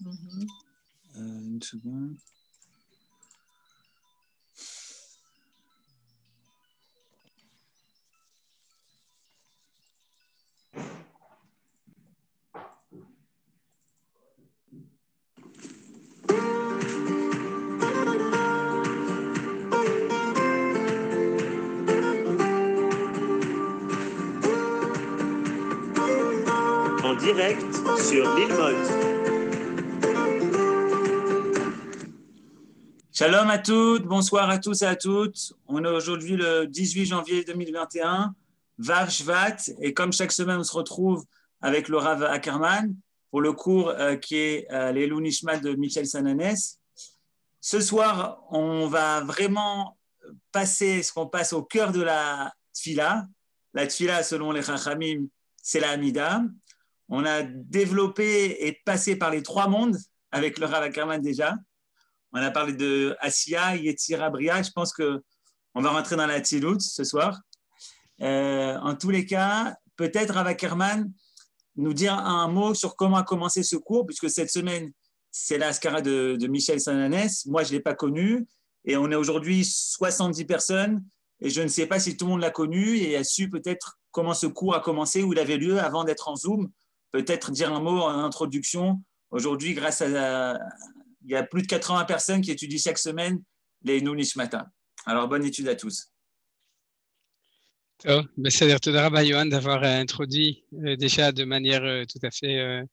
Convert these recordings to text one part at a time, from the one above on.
Une seconde. En direct sur Lilmod. Shalom à toutes, bonsoir à tous et à toutes. On est aujourd'hui le 18 janvier 2021, Vav Shvat, et comme chaque semaine, on se retrouve avec le Rav Ackerman pour le cours qui est l'Elou Nishmat de Michel Sananès. Ce soir, on va vraiment passer ce qu'on passe au cœur de la tfila. La tfila, selon les Chachamim, c'est la Hamida. On a développé et passé par les trois mondes avec le Rav Ackerman déjà. On a parlé de Asiya, Yetzira, Bria. Je pense qu'on va rentrer dans la Tzilut ce soir. En tous les cas, peut-être Rav Ackerman nous dire un mot sur comment a commencé ce cours, puisque cette semaine, c'est la Askara de Michel Sananès. Moi, je ne l'ai pas connu. Et on est aujourd'hui 70 personnes. Et je ne sais pas si tout le monde l'a connu et a su peut-être comment ce cours a commencé, où il avait lieu avant d'être en Zoom. Peut-être dire un mot en introduction. Aujourd'hui, grâce à il y a plus de 80 personnes qui étudient chaque semaine les Nunishmata. Alors, bonne étude à tous. C'est-à-dire Toda Rabba Yohan d'avoir introduit déjà de manière tout à fait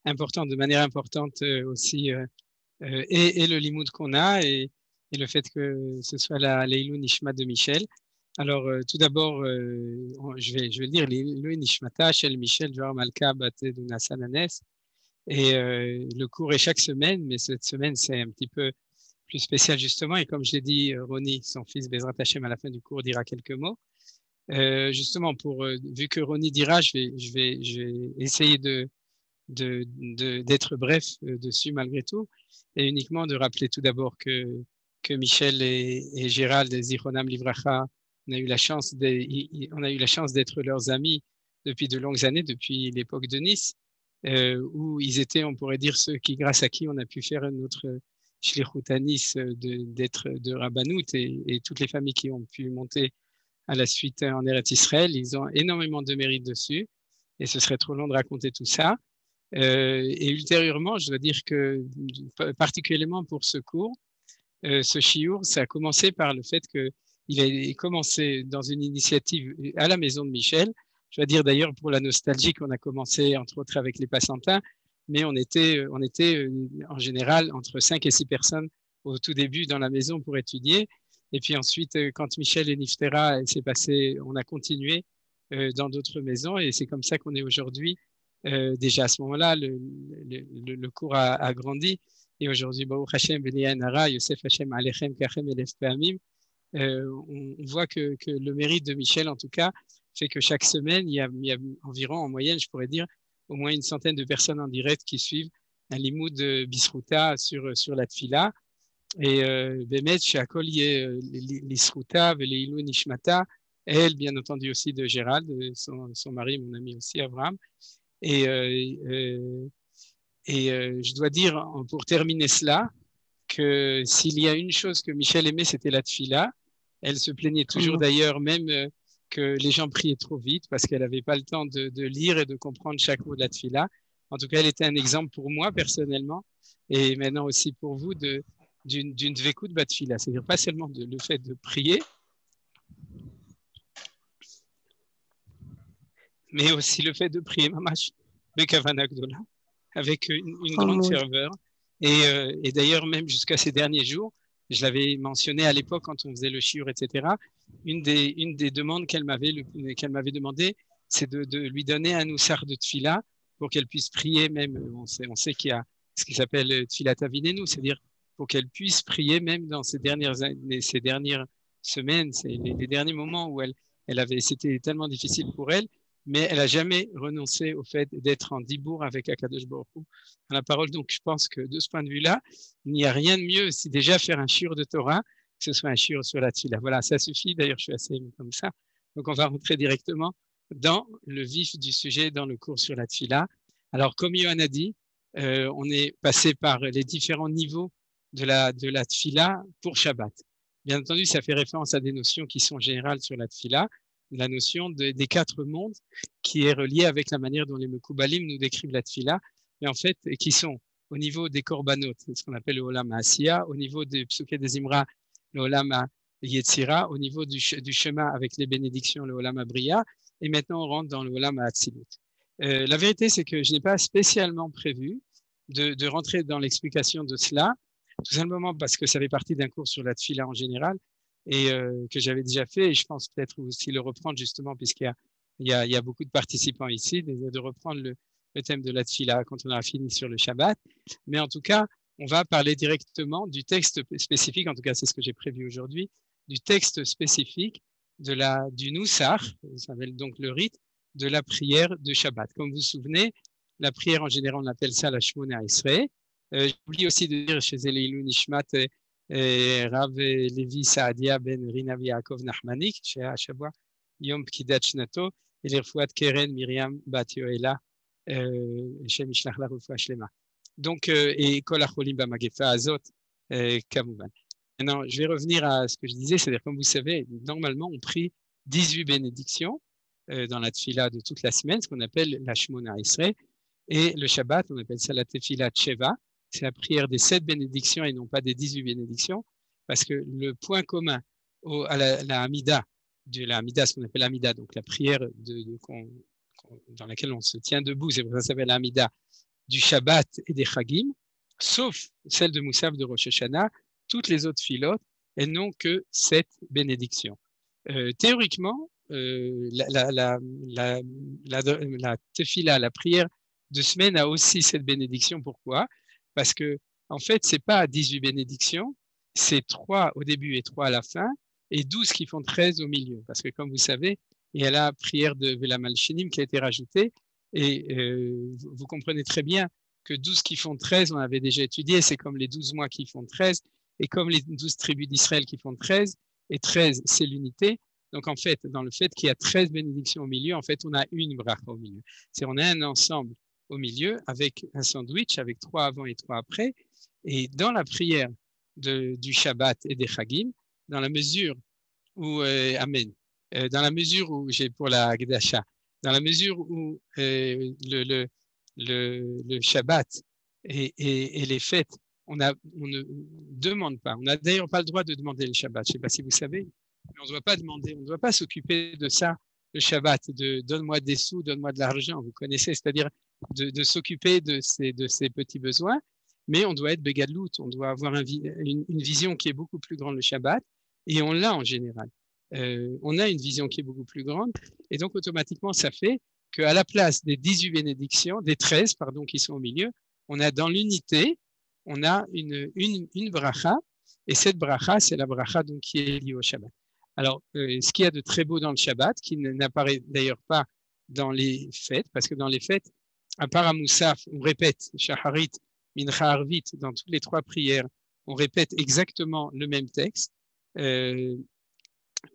importante, aussi, et le limoud qu'on a et le fait que ce soit la Leilou Nishmat de Michel. Alors, tout d'abord, je vais dire Leilou Nishmata, Shel Michel, Joar Malka, Baté Duna Sananes. Et le cours est chaque semaine, mais cette semaine, c'est un petit peu plus spécial justement. Et comme je l'ai dit, Roni, son fils Bezrat Hashem, à la fin du cours, dira quelques mots. Justement, vu que Roni dira, je vais essayer d'être bref dessus malgré tout, et uniquement de rappeler tout d'abord que Michel et Gérald, Zichronam Livracha, on a eu la chance d'être leurs amis depuis de longues années, depuis l'époque de Nice. Où ils étaient, on pourrait dire, ceux qui, grâce à qui on a pu faire notre Shlichut à Nice d'être de Rabbanout et toutes les familles qui ont pu monter à la suite en Eretz Israël, ils ont énormément de mérite dessus et ce serait trop long de raconter tout ça. Et ultérieurement, je dois dire que particulièrement pour ce cours, ce shiur, ça a commencé par le fait qu'il a commencé dans une initiative à la maison de Michel. Je vais dire d'ailleurs pour la nostalgie qu'on a commencé entre autres avec les Passantins, mais on était en général entre 5 et 6 personnes au tout début dans la maison pour étudier. Et puis ensuite, quand Michel et Niftera s'est passé, on a continué dans d'autres maisons et c'est comme ça qu'on est aujourd'hui. Déjà à ce moment-là, le cours a grandi et aujourd'hui, Baruch Hashem, B'nai Nara, Yosef Hashem, Alechem, Kachem, Elef Pe'amim. On voit que le mérite de Michel, en tout cas, fait que chaque semaine, il y a environ, en moyenne, je pourrais dire, au moins une centaine de personnes en direct qui suivent un limoud de Bisruta sur la Tfila. Et Bémet, chez Akolié, l'Isruta, Veleilu Nishmata, elle, bien entendu aussi de Gérald, son mari, mon ami aussi, Abraham. Et je dois dire, pour terminer cela, que s'il y a une chose que Michel aimait, c'était la Tfila. Elle se plaignait toujours d'ailleurs, même que les gens priaient trop vite parce qu'elle n'avait pas le temps de lire et de comprendre chaque mot de la Tfila. En tout cas, elle était un exemple pour moi personnellement et maintenant aussi pour vous d'une dvekout batfila. C'est-à-dire pas seulement le fait de prier, mais aussi le fait de prier mamash bekavana gdola avec une grande ferveur. Et d'ailleurs, même jusqu'à ces derniers jours, je l'avais mentionné à l'époque quand on faisait le shiur, etc. Une des demandes qu'elle m'avait demandé, c'est de lui donner un oussar de tfila pour qu'elle puisse prier même. On sait qu'il y a ce qui s'appelle tfilat avinenu, c'est-à-dire pour qu'elle puisse prier même dans ces dernières semaines, les derniers moments où c'était tellement difficile pour elle, mais elle n'a jamais renoncé au fait d'être en dibour avec Akadosh Baruch Hu à la parole. Donc, je pense que de ce point de vue-là, il n'y a rien de mieux si déjà faire un shiur de Torah, que ce soit un shiur sur la tfila. Voilà, ça suffit. D'ailleurs, je suis assez ému comme ça. Donc, on va rentrer directement dans le vif du sujet, dans le cours sur la tfila. Alors, comme Yohan a dit, on est passé par les différents niveaux de la tfila pour Shabbat. Bien entendu, ça fait référence à des notions qui sont générales sur la tfila, la notion des 4 mondes qui est reliée avec la manière dont les Mekoubalim nous décrivent la tfila, mais en fait, qui sont au niveau des korbanot, ce qu'on appelle le Olam HaAsiya, au niveau des Psuké des Imra, le Olam HaYetzira, au niveau du Shema avec les bénédictions, le Olam HaBriya, et maintenant on rentre dans le Olam HaAtzilut. La vérité, c'est que je n'ai pas spécialement prévu de rentrer dans l'explication de cela, tout simplement parce que ça fait partie d'un cours sur la tfila en général et que j'avais déjà fait, et je pense peut-être aussi le reprendre justement puisqu'il y a beaucoup de participants ici, de reprendre le thème de la tfila quand on aura fini sur le Shabbat. Mais en tout cas, on va parler directement du texte spécifique, en tout cas c'est ce que j'ai prévu aujourd'hui, du texte spécifique du Nusach, ça s'appelle donc le rite de la prière de Shabbat. Comme vous vous souvenez, la prière en général, on appelle ça la Shmona Esrei. J'oublie aussi de dire chez Elilu Nishmat Rav Levi Saadia ben Rinav Yaakov Nachmanik, chez Hashabwa Yom Pkidat Shnato, et l'Irfouat Keren Miriam Bat Yoela, chez Mishlach la Refoua Shlema. Donc, et Kol Acholim Bamagefa Azot, Kamouvan. Maintenant, je vais revenir à ce que je disais, c'est-à-dire, comme vous savez, normalement, on prie 18 bénédictions dans la tfila de toute la semaine, ce qu'on appelle la Shmona Esrei, et le Shabbat, on appelle ça la Tefila Sheva. C'est la prière des 7 bénédictions et non pas des 18 bénédictions, parce que le point commun à la Hamida, ce qu'on appelle l'Hamida, donc la prière dans laquelle on se tient debout, c'est pour ça que ça s'appelle l'Hamida, du Shabbat et des Chagim, sauf celle de Moussaf de Rosh Hashanah, toutes les autres filotes, elles n'ont que 7 bénédictions. Théoriquement, la tefila, la prière de semaine a aussi cette bénédiction. Pourquoi? Parce que, en fait, c'est pas 18 bénédictions, c'est 3 au début et 3 à la fin, et 12 qui font 13 au milieu. Parce que, comme vous savez, il y a la prière de Vela Malchinim qui a été rajoutée, et vous comprenez très bien que 12 qui font 13, on avait déjà étudié, c'est comme les 12 mois qui font 13, et comme les 12 tribus d'Israël qui font 13, et 13, c'est l'unité. Donc, en fait, dans le fait qu'il y a 13 bénédictions au milieu, en fait, on a une bracha au milieu. On a un ensemble au milieu avec un sandwich, avec 3 avant et 3 après. Et dans la prière du Shabbat et des Chagim, dans la mesure où, Amen, dans la mesure où, j'ai pour la Hagdasha, dans la mesure où le Shabbat et les fêtes, on ne demande pas, on n'a d'ailleurs pas le droit de demander le Shabbat, je ne sais pas si vous savez, mais on ne doit pas demander, on ne doit pas s'occuper de ça, le Shabbat, de donne-moi des sous, donne-moi de l'argent, vous connaissez, c'est-à-dire de s'occuper de ces petits besoins, mais on doit être bégadlout, on doit avoir une vision qui est beaucoup plus grande le Shabbat, et on l'a en général. On a une vision qui est beaucoup plus grande, et donc automatiquement ça fait qu'à la place des 18 bénédictions, des 13, pardon, qui sont au milieu, on a dans l'unité, on a une bracha, et cette bracha, c'est la bracha donc, qui est liée au Shabbat. Alors, ce qu'il y a de très beau dans le Shabbat, qui n'apparaît d'ailleurs pas dans les fêtes, parce que dans les fêtes, à part à Moussaf, on répète Shaharit, Mincha Arvit, dans toutes les 3 prières, on répète exactement le même texte.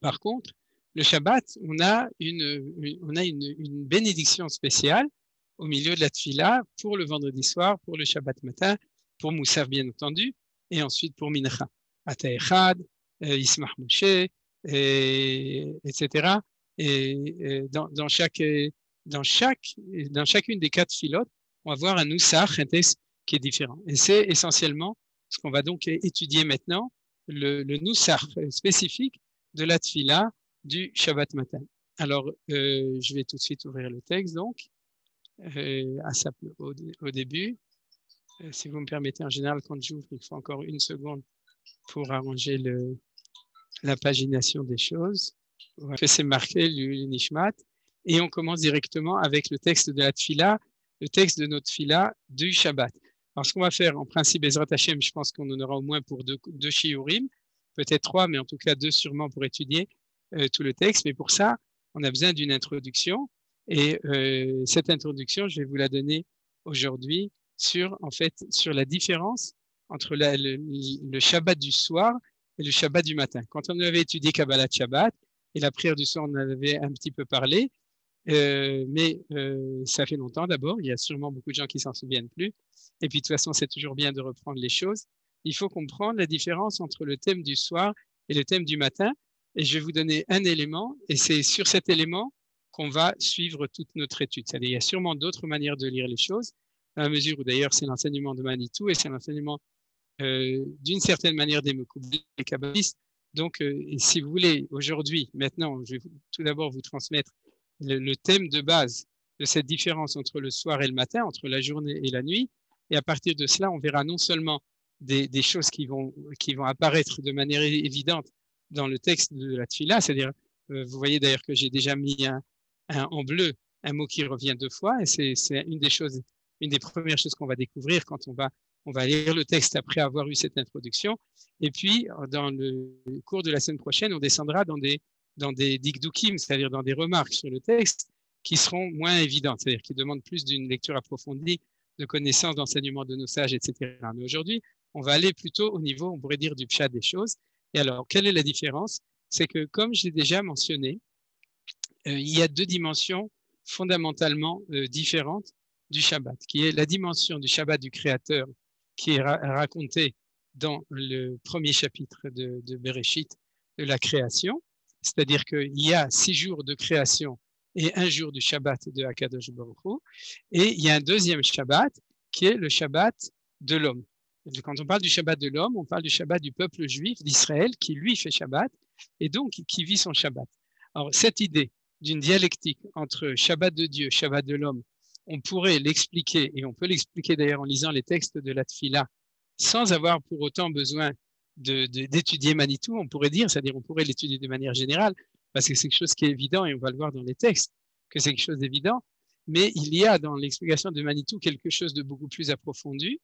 Par contre, le Shabbat, on a une bénédiction spéciale au milieu de la tfila pour le vendredi soir, pour le Shabbat matin, pour Moussaf bien entendu, et ensuite pour Mincha. Ata Echad, Yismach Moshe, etc. Et dans chacune des 4 filotes, on va voir un Nusach, un texte qui est différent. Et c'est essentiellement ce qu'on va donc étudier maintenant, le Nusach spécifique de la tfila du Shabbat matin. Alors, je vais tout de suite ouvrir le texte, donc, au début. Si vous me permettez, en général, quand j'ouvre, il faut encore 1 seconde pour arranger la pagination des choses. Voilà. C'est marqué le Nishmat. Et on commence directement avec le texte de la tfila, le texte de notre tfila du Shabbat. Alors, ce qu'on va faire, en principe, Bezrat Hashem, je pense qu'on en aura au moins pour 2 shiurim, peut-être 3, mais en tout cas 2 sûrement pour étudier tout le texte. Mais pour ça, on a besoin d'une introduction. Et cette introduction, je vais vous la donner aujourd'hui sur la différence entre le Shabbat du soir et le Shabbat du matin. Quand on avait étudié Kabbalat Shabbat et la prière du soir, on en avait un petit peu parlé. mais ça fait longtemps d'abord, il y a sûrement beaucoup de gens qui s'en souviennent plus. Et puis de toute façon, c'est toujours bien de reprendre les choses. Il faut comprendre la différence entre le thème du soir et le thème du matin. Et je vais vous donner un élément, et c'est sur cet élément qu'on va suivre toute notre étude. C'est-à-dire, il y a sûrement d'autres manières de lire les choses, à la mesure où d'ailleurs c'est l'enseignement de Manitou et c'est l'enseignement d'une certaine manière des Mekoubelim, des kabbalistes. Donc, si vous voulez, aujourd'hui, maintenant, je vais tout d'abord vous transmettre le thème de base de cette différence entre le soir et le matin, entre la journée et la nuit. Et à partir de cela, on verra non seulement des choses qui vont apparaître de manière évidente dans le texte de la Tfila, c'est-à-dire, vous voyez d'ailleurs que j'ai déjà mis en bleu un mot qui revient 2 fois, et c'est une des premières choses qu'on va découvrir quand on va lire le texte après avoir eu cette introduction. Et puis, dans le cours de la semaine prochaine, on descendra dans des dikdukim, c'est-à-dire dans des remarques sur le texte qui seront moins évidentes, c'est-à-dire qui demandent plus d'une lecture approfondie, de connaissances, d'enseignements de nos sages, etc. Mais aujourd'hui, on va aller plutôt au niveau, on pourrait dire, du pshat des choses. Et alors, quelle est la différence? C'est que, comme je l'ai déjà mentionné, il y a 2 dimensions fondamentalement différentes du Shabbat, qui est la dimension du Shabbat du Créateur, qui est racontée dans le premier chapitre de Bereshit, de la création, c'est-à-dire qu'il y a 6 jours de création et 1 jour du Shabbat de Akadosh Baruch Hu, et il y a un deuxième Shabbat qui est le Shabbat de l'homme. Quand on parle du Shabbat de l'homme, on parle du Shabbat du peuple juif d'Israël qui lui fait Shabbat et donc qui vit son Shabbat. Alors cette idée d'une dialectique entre Shabbat de Dieu, Shabbat de l'homme, on pourrait l'expliquer, et on peut l'expliquer d'ailleurs en lisant les textes de la Tfila, sans avoir pour autant besoin d'étudier Manitou, on pourrait dire, c'est-à-dire on pourrait l'étudier de manière générale, parce que c'est quelque chose qui est évident, et on va le voir dans les textes, que c'est quelque chose d'évident, mais il y a dans l'explication de Manitou quelque chose de beaucoup plus approfondi,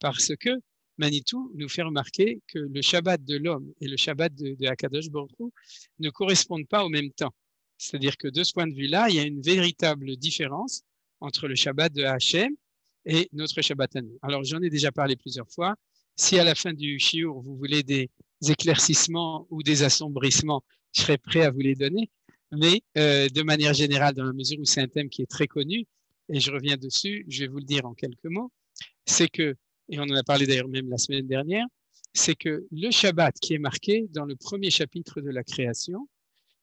parce que Manitou nous fait remarquer que le Shabbat de l'homme et le Shabbat de Akadosh Baruch Hu ne correspondent pas au même temps. C'est-à-dire que de ce point de vue-là, il y a une véritable différence entre le Shabbat de Hachem et notre Shabbat à nous. Alors, j'en ai déjà parlé plusieurs fois. Si à la fin du shiur, vous voulez des éclaircissements ou des assombrissements, je serai prêt à vous les donner. Mais de manière générale, dans la mesure où c'est un thème qui est très connu, et je reviens dessus, je vais vous le dire en quelques mots, c'est que, et on en a parlé d'ailleurs même la semaine dernière, c'est que le Shabbat qui est marqué dans le premier chapitre de la création,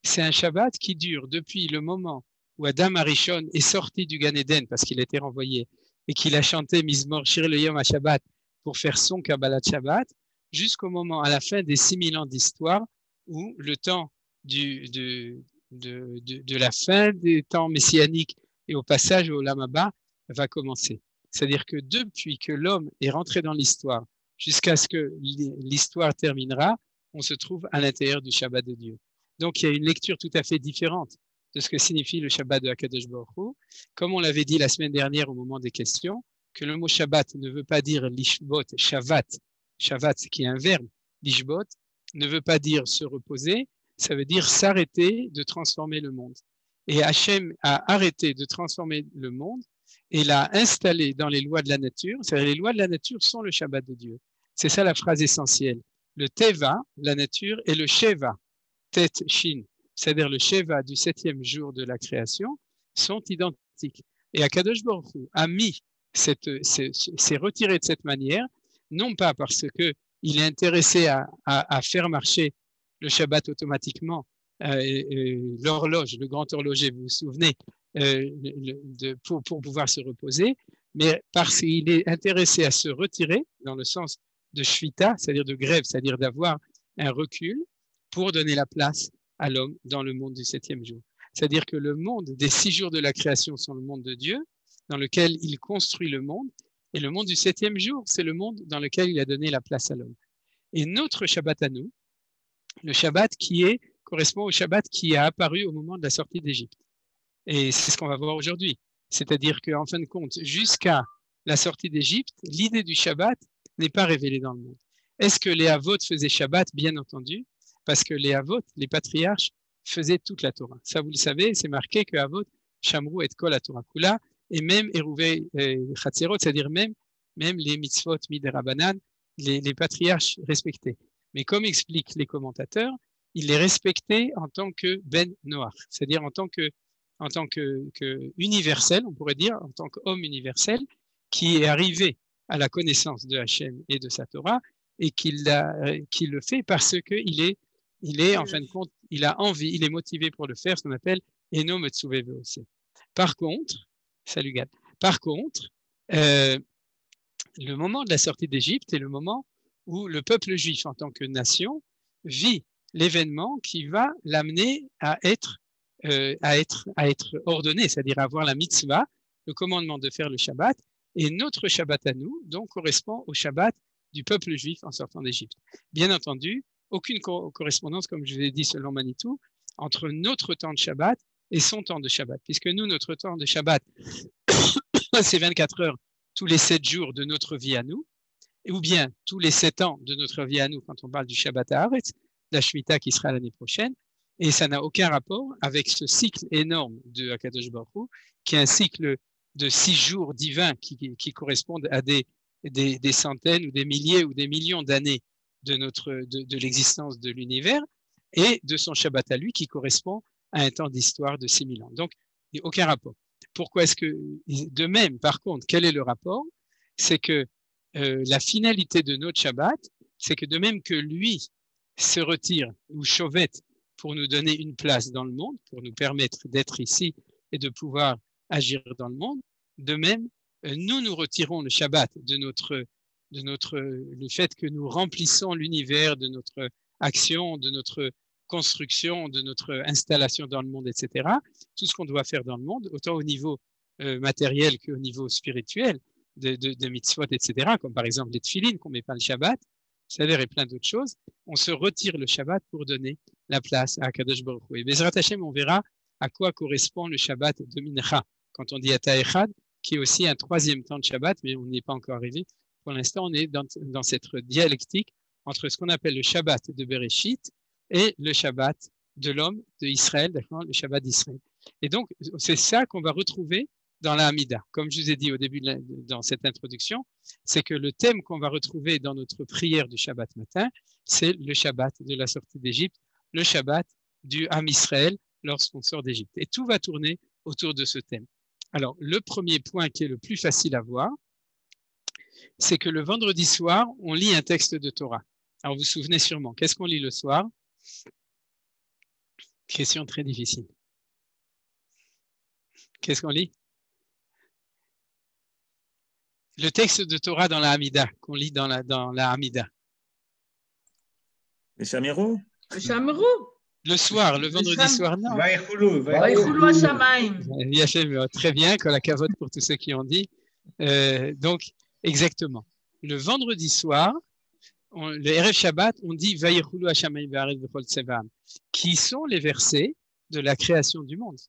c'est un Shabbat qui dure depuis le moment où Adam Arishon est sorti du Gan Eden parce qu'il a été renvoyé et qu'il a chanté Mizmor Shir le Yom HaShabbat pour faire son Kabbalat Shabbat, jusqu'au moment, à la fin des 6000 ans d'histoire, où le temps de la fin des temps messianiques et au passage au Olam Haba va commencer. C'est-à-dire que depuis que l'homme est rentré dans l'histoire jusqu'à ce que l'histoire terminera, on se trouve à l'intérieur du Shabbat de Dieu. Donc, il y a une lecture tout à fait différente de ce que signifie le Shabbat de Akadosh Baruch Hu. Comme on l'avait dit la semaine dernière au moment des questions, que le mot Shabbat ne veut pas dire lishbot, shavat, shavat qui est un verbe, lishbot, ne veut pas dire se reposer, ça veut dire s'arrêter de transformer le monde. Et Hachem a arrêté de transformer le monde et l'a installé dans les lois de la nature. C'est-à-dire les lois de la nature sont le Shabbat de Dieu. C'est ça la phrase essentielle. Le Teva, la nature, et le Sheva, Tet Shin, c'est-à-dire le Sheva du 7e jour de la création, sont identiques. Et Akadosh Baruch Hu a mis s'est retiré de cette manière, non pas parce qu'il est intéressé à faire marcher le Shabbat automatiquement, l'horloge, le grand horloger, vous vous souvenez, pour pouvoir se reposer, mais parce qu'il est intéressé à se retirer dans le sens de Shvita, c'est-à-dire de grève, c'est-à-dire d'avoir un recul pour donner la place à l'homme dans le monde du 7e jour. C'est-à-dire que le monde des 6 jours de la création sont le monde de Dieu, dans lequel il construit le monde, et le monde du 7e jour, c'est le monde dans lequel il a donné la place à l'homme. Et notre Shabbat à nous, le Shabbat correspond au Shabbat qui a apparu au moment de la sortie d'Égypte. Et c'est ce qu'on va voir aujourd'hui. C'est-à-dire qu'en fin de compte, jusqu'à la sortie d'Égypte, l'idée du Shabbat n'est pas révélée dans le monde. Est-ce que les Havot faisaient Shabbat? Bien entendu, parce que les Havot, les patriarches, faisaient toute la Torah. Ça, vous le savez, c'est marqué que Havot, Shamru et Kol Torah Kula, et même Eruvé Chatzerot, c'est-à-dire même les mitzvot midirabanan, les patriarches respectés. Mais comme expliquent les commentateurs, il est respecté en tant que Ben Noach, c'est-à-dire en tant que universel, on pourrait dire, en tant qu'homme universel, qui est arrivé à la connaissance de Hachem et de sa Torah, et qui le fait parce qu'il est en fin de compte, il a envie, il est motivé pour le faire, ce qu'on appelle Eno Metsuve Veose. Par contre, salut Gad, par contre, le moment de la sortie d'Égypte est le moment où le peuple juif en tant que nation vit l'événement qui va l'amener à être ordonné, c'est-à-dire à avoir la mitzvah, le commandement de faire le Shabbat, et notre Shabbat à nous, donc, correspond au Shabbat du peuple juif en sortant d'Égypte. Bien entendu, aucune correspondance, comme je l'ai dit selon Manitou, entre notre temps de Shabbat et son temps de Shabbat, puisque nous, notre temps de Shabbat, c'est 24 heures tous les 7 jours de notre vie à nous, ou bien tous les 7 ans de notre vie à nous quand on parle du Shabbat à Haaretz, la Shemitah qui sera l'année prochaine, et ça n'a aucun rapport avec ce cycle énorme de Akadosh Baruch Hu, qui est un cycle de 6 jours divins qui correspondent à des centaines ou des milliers ou des millions d'années de l'existence de l'univers, et de son Shabbat à lui qui correspond à un temps d'histoire de 6000 ans. Donc, il n'y a aucun rapport. Pourquoi est-ce que, de même, par contre, quel est le rapport? C'est que la finalité de notre Shabbat, c'est que de même que lui se retire ou chauvette pour nous donner une place dans le monde, pour nous permettre d'être ici et de pouvoir agir dans le monde, de même, nous retirons le Shabbat de le fait que nous remplissons l'univers de notre action, de notre construction, de notre installation dans le monde, etc. Tout ce qu'on doit faire dans le monde, autant au niveau matériel qu'au niveau spirituel, de mitzvot, etc., comme par exemple les tefilines qu'on ne met pas le Shabbat, et plein d'autres choses, on se retire le Shabbat pour donner la place à Kadosh Baruch Hu. Et Bezrat Hashem, on verra à quoi correspond le Shabbat de Mincha, quand on dit Ata Echad, qui est aussi un 3e temps de Shabbat, mais on n'y est pas encore arrivé. Pour l'instant, on est dans cette dialectique entre ce qu'on appelle le Shabbat de Bereshit et le Shabbat de l'homme d'Israël, le Shabbat d'Israël. Et donc, c'est ça qu'on va retrouver dans la Hamida. Comme je vous ai dit au début dans cette introduction, c'est que le thème qu'on va retrouver dans notre prière du Shabbat matin, c'est le Shabbat de la sortie d'Égypte, le Shabbat du Ham Israël lorsqu'on sort d'Égypte. Et tout va tourner autour de ce thème. Alors, le premier point qui est le plus facile à voir, c'est que le vendredi soir, on lit un texte de Torah. Alors, vous vous souvenez sûrement, qu'est-ce qu'on lit le soir? Question très difficile. Qu'est-ce qu'on lit? Le texte de Torah dans la Hamida, qu'on lit dans la Hamida. Le Shamirou? Le Shamirou? Le soir, le vendredi soir, non. Vaïchoulou Hashamaim. Très bien, que la cavote pour tous ceux qui ont dit. Donc, exactement. Le vendredi soir, le Erev Shabbat, on dit Vaïchoulou Hashamaim V'Haaretz V'Chol Tzevaam, qui sont les versets de la création du monde,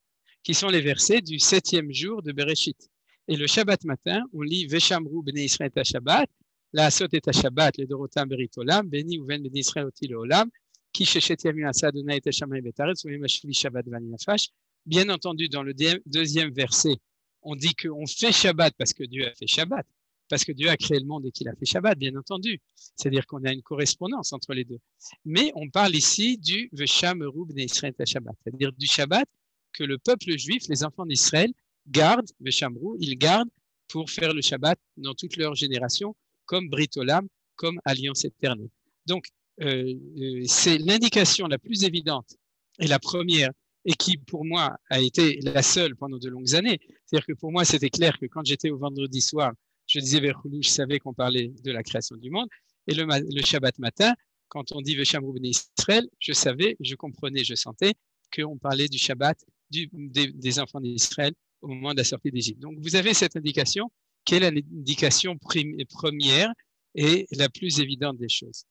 qui sont les versets du 7e jour de Bereshit. Et le Shabbat matin, on lit Veshamru Bnei Israël et Shabbat, La Asot et Shabbat, le Dorotam Berit Olam, Beni Uven Bnei Israël Oti Olam, Ki Shechet Yamim Asa Adonai et Shamayim Betaretz, Uven Mashvi Shabbat Vani Nafash. Bien entendu, dans le deuxième verset, on dit qu'on fait Shabbat parce que Dieu a fait Shabbat, parce que Dieu a créé le monde et qu'il a fait Shabbat, bien entendu. C'est-à-dire qu'on a une correspondance entre les deux. Mais on parle ici du Veshamru Bnei Israël et Shabbat, c'est-à-dire du Shabbat que le peuple juif, les enfants d'Israël, gardent, Veshamru, ils gardent pour faire le Shabbat dans toute leur génération, comme Brit Olam, comme Alliance éternelle. Donc, c'est l'indication la plus évidente et la première, et qui pour moi a été la seule pendant de longues années. C'est-à-dire que pour moi, c'était clair que quand j'étais au vendredi soir, je disais Verhoulou, je savais qu'on parlait de la création du monde, et le Shabbat matin, quand on dit Veshamru Bnei Israël, je savais, je comprenais, je sentais qu'on parlait du Shabbat des enfants d'Israël au moment de la sortie d'Égypte. Donc, vous avez cette indication qui est l'indication première et la plus évidente des choses.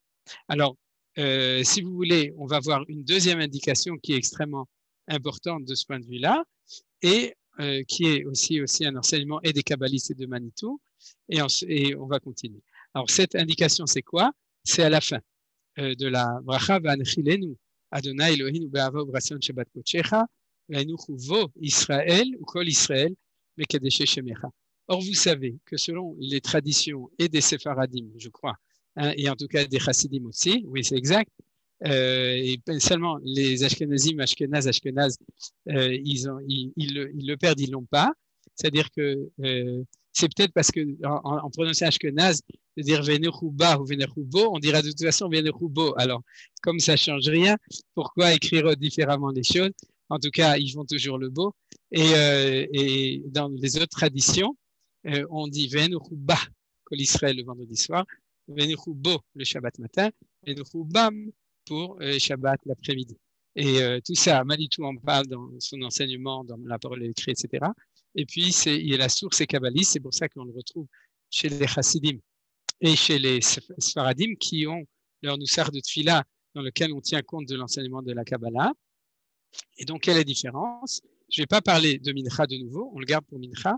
Alors, si vous voulez, on va voir une deuxième indication qui est extrêmement importante de ce point de vue-là et qui est aussi un enseignement et des kabbalistes et de Manitou, et on va continuer. Alors, cette indication, c'est quoi? C'est à la fin de la bracha v'anchilenu Adonai Eloheinu be'ava u'b'ratzon Shabbat kodeshecha Israël ou Kol Israël, mais Kadeshe Shemecha. Or, vous savez que selon les traditions et des Séfaradim, je crois, et en tout cas des Chassidim aussi, oui, c'est exact, et seulement les Ashkenazim, Ashkenaz, ils le perdent, ils l'ont pas. C'est-à-dire que c'est peut-être parce que en prononçant Ashkenaz, de dire Venechuba ou Venechubo, on dira de toute façon Venechubo. Alors, comme ça change rien, pourquoi écrire différemment les choses? En tout cas, ils font toujours le beau. Et dans les autres traditions, on dit Venechuba, Kol Israël le vendredi soir, Venechubo le Shabbat matin, Venechubam pour Shabbat l'après-midi. Et tout ça, Manitou en parle dans son enseignement, dans la parole écrite, etc. Et puis, la source est kabbaliste, c'est pour ça qu'on le retrouve chez les Chassidim et chez les Sfaradim qui ont leur Noussar de Tfila dans lequel on tient compte de l'enseignement de la Kabbalah. Et donc, quelle est la différence? Je ne vais pas parler de Mincha de nouveau, on le garde pour Mincha,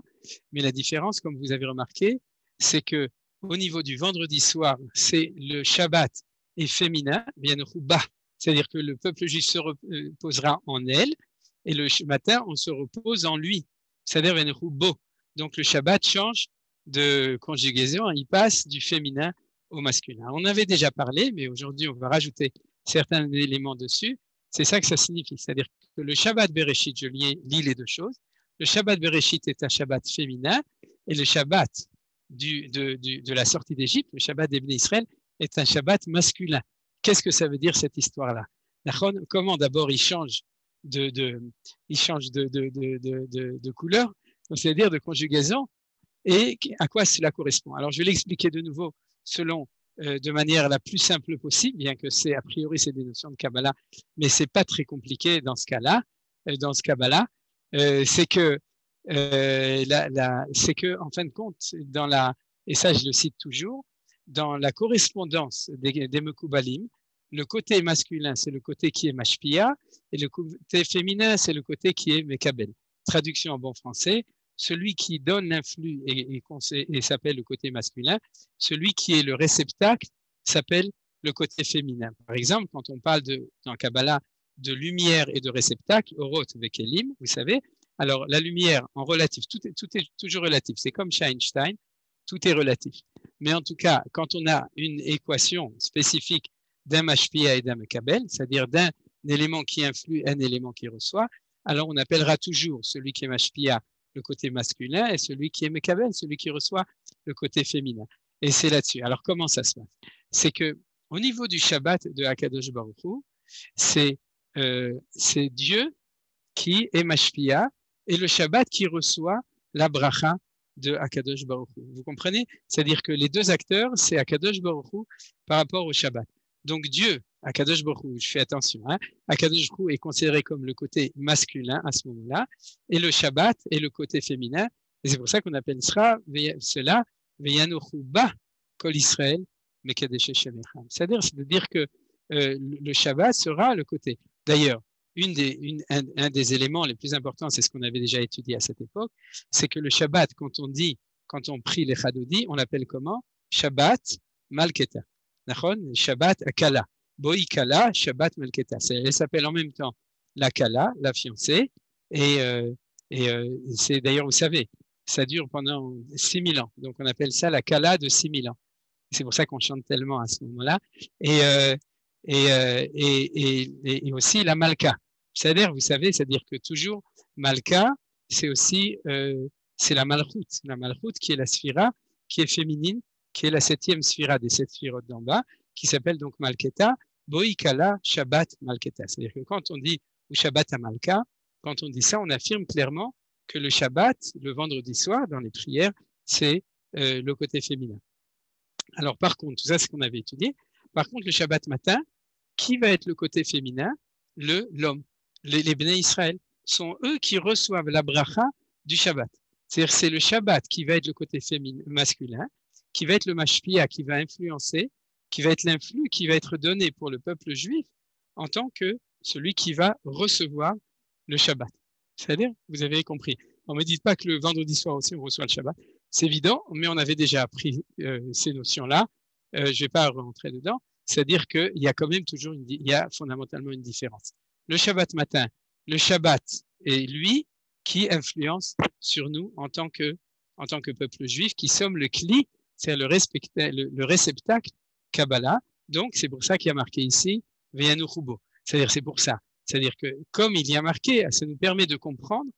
mais la différence, comme vous avez remarqué, c'est que au niveau du vendredi soir, c'est le Shabbat est féminin, bien Rouba, c'est-à-dire que le peuple juif se reposera en elle, et le matin, on se repose en lui, c'est-à-dire bien Roubo. Donc, le Shabbat change de conjugaison, il passe du féminin au masculin. On avait déjà parlé, mais aujourd'hui, on va rajouter certains éléments dessus. C'est ça que ça signifie, c'est-à-dire que le Shabbat Bereshit, je lis les deux choses. Le Shabbat Bereshit est un Shabbat féminin et le Shabbat de la sortie d'Égypte, le Shabbat des Bnei Israël, est un Shabbat masculin. Qu'est-ce que ça veut dire cette histoire-là? Comment d'abord il change de couleur, c'est-à-dire de conjugaison, et à quoi cela correspond? Alors je vais l'expliquer de nouveau selon de manière la plus simple possible, bien que a priori c'est des notions de Kabbalah, mais c'est pas très compliqué dans ce cas-là. Dans ce Kabbalah, c'est que en fin de compte, et ça je le cite toujours, dans la correspondance des Mekoubalim, le côté masculin c'est le côté qui est Mashpia et le côté féminin c'est le côté qui est Mekabel. Traduction en bon français, celui qui donne l'influx et s'appelle le côté masculin, celui qui est le réceptacle s'appelle le côté féminin. Par exemple, quand on parle dans Kabbalah de lumière et de réceptacle, Oroth Vekelim, vous savez, alors la lumière en relatif, tout est toujours relatif, c'est comme chez Einstein, tout est relatif. Mais en tout cas, quand on a une équation spécifique d'un Mashpia et d'un Mekabel, c'est-à-dire d'un élément qui influe, un élément qui reçoit, alors on appellera toujours celui qui est Mashpia le côté masculin et celui qui est Mekabel, celui qui reçoit le côté féminin. Et c'est là-dessus. Alors comment ça se passe? C'est que au niveau du Shabbat de Akadosh Baruch Hu, c'est Dieu qui est Mashpia et le Shabbat qui reçoit la bracha de Akadosh Baruch Hu. Vous comprenez? C'est-à-dire que les deux acteurs, c'est Akadosh Baruch Hu par rapport au Shabbat. Donc Dieu, Akadosh Baruch Hu, je fais attention, Akadosh Baruch Hu est considéré comme le côté masculin à ce moment-là, et le Shabbat est le côté féminin, et c'est pour ça qu'on appelle cela Veyanuchuba Kol Israël Mekadesh Shem Echad. C'est-à-dire que le Shabbat sera le côté. D'ailleurs, un des éléments les plus importants, c'est ce qu'on avait déjà étudié à cette époque, c'est que le Shabbat, quand on prie les Chadodi, on l'appelle comment? Shabbat Malketa. Shabbat Akala. Boi Kala, Shabbat Malketa. Elle s'appelle en même temps la Kala, la fiancée, et c'est d'ailleurs, vous savez, ça dure pendant 6000 ans. Donc on appelle ça la Kala de 6000 ans. C'est pour ça qu'on chante tellement à ce moment-là. Et aussi la Malka. Vous savez, c'est-à-dire que toujours Malka, c'est aussi c'est la Malchut. La Malchut qui est la sphira, qui est féminine, qui est la 7e sphira des 7 sphirotes d'en bas, qui s'appelle donc Malketa, Boikala Shabbat Malketa. C'est-à-dire que quand on dit ou Shabbat à Malka, quand on dit ça, on affirme clairement que le Shabbat, le vendredi soir, dans les prières, c'est le côté féminin. Alors par contre, tout ça c'est ce qu'on avait étudié. Par contre, le Shabbat matin, qui va être le côté féminin? L'homme. Les Bnei Israël sont eux qui reçoivent la bracha du Shabbat. C'est-à-dire c'est le Shabbat qui va être le côté masculin, qui va être le mashpia, qui va influencer, qui va être l'influx qui va être donné pour le peuple juif en tant que celui qui va recevoir le Shabbat. C'est-à-dire, vous avez compris. On ne me dites pas que le vendredi soir aussi on reçoit le Shabbat. C'est évident, mais on avait déjà appris ces notions-là. Je ne vais pas rentrer dedans. C'est-à-dire qu'il y a quand même toujours il y a fondamentalement une différence. Le Shabbat matin, le Shabbat est lui qui influence sur nous en tant que peuple juif, qui sommes le kli, c'est le réceptacle Kabbalah. Donc, c'est pour ça qu'il y a marqué ici Veyanu Chubo. C'est-à-dire, c'est pour ça. C'est-à-dire que, comme il y a marqué, ça nous permet de comprendre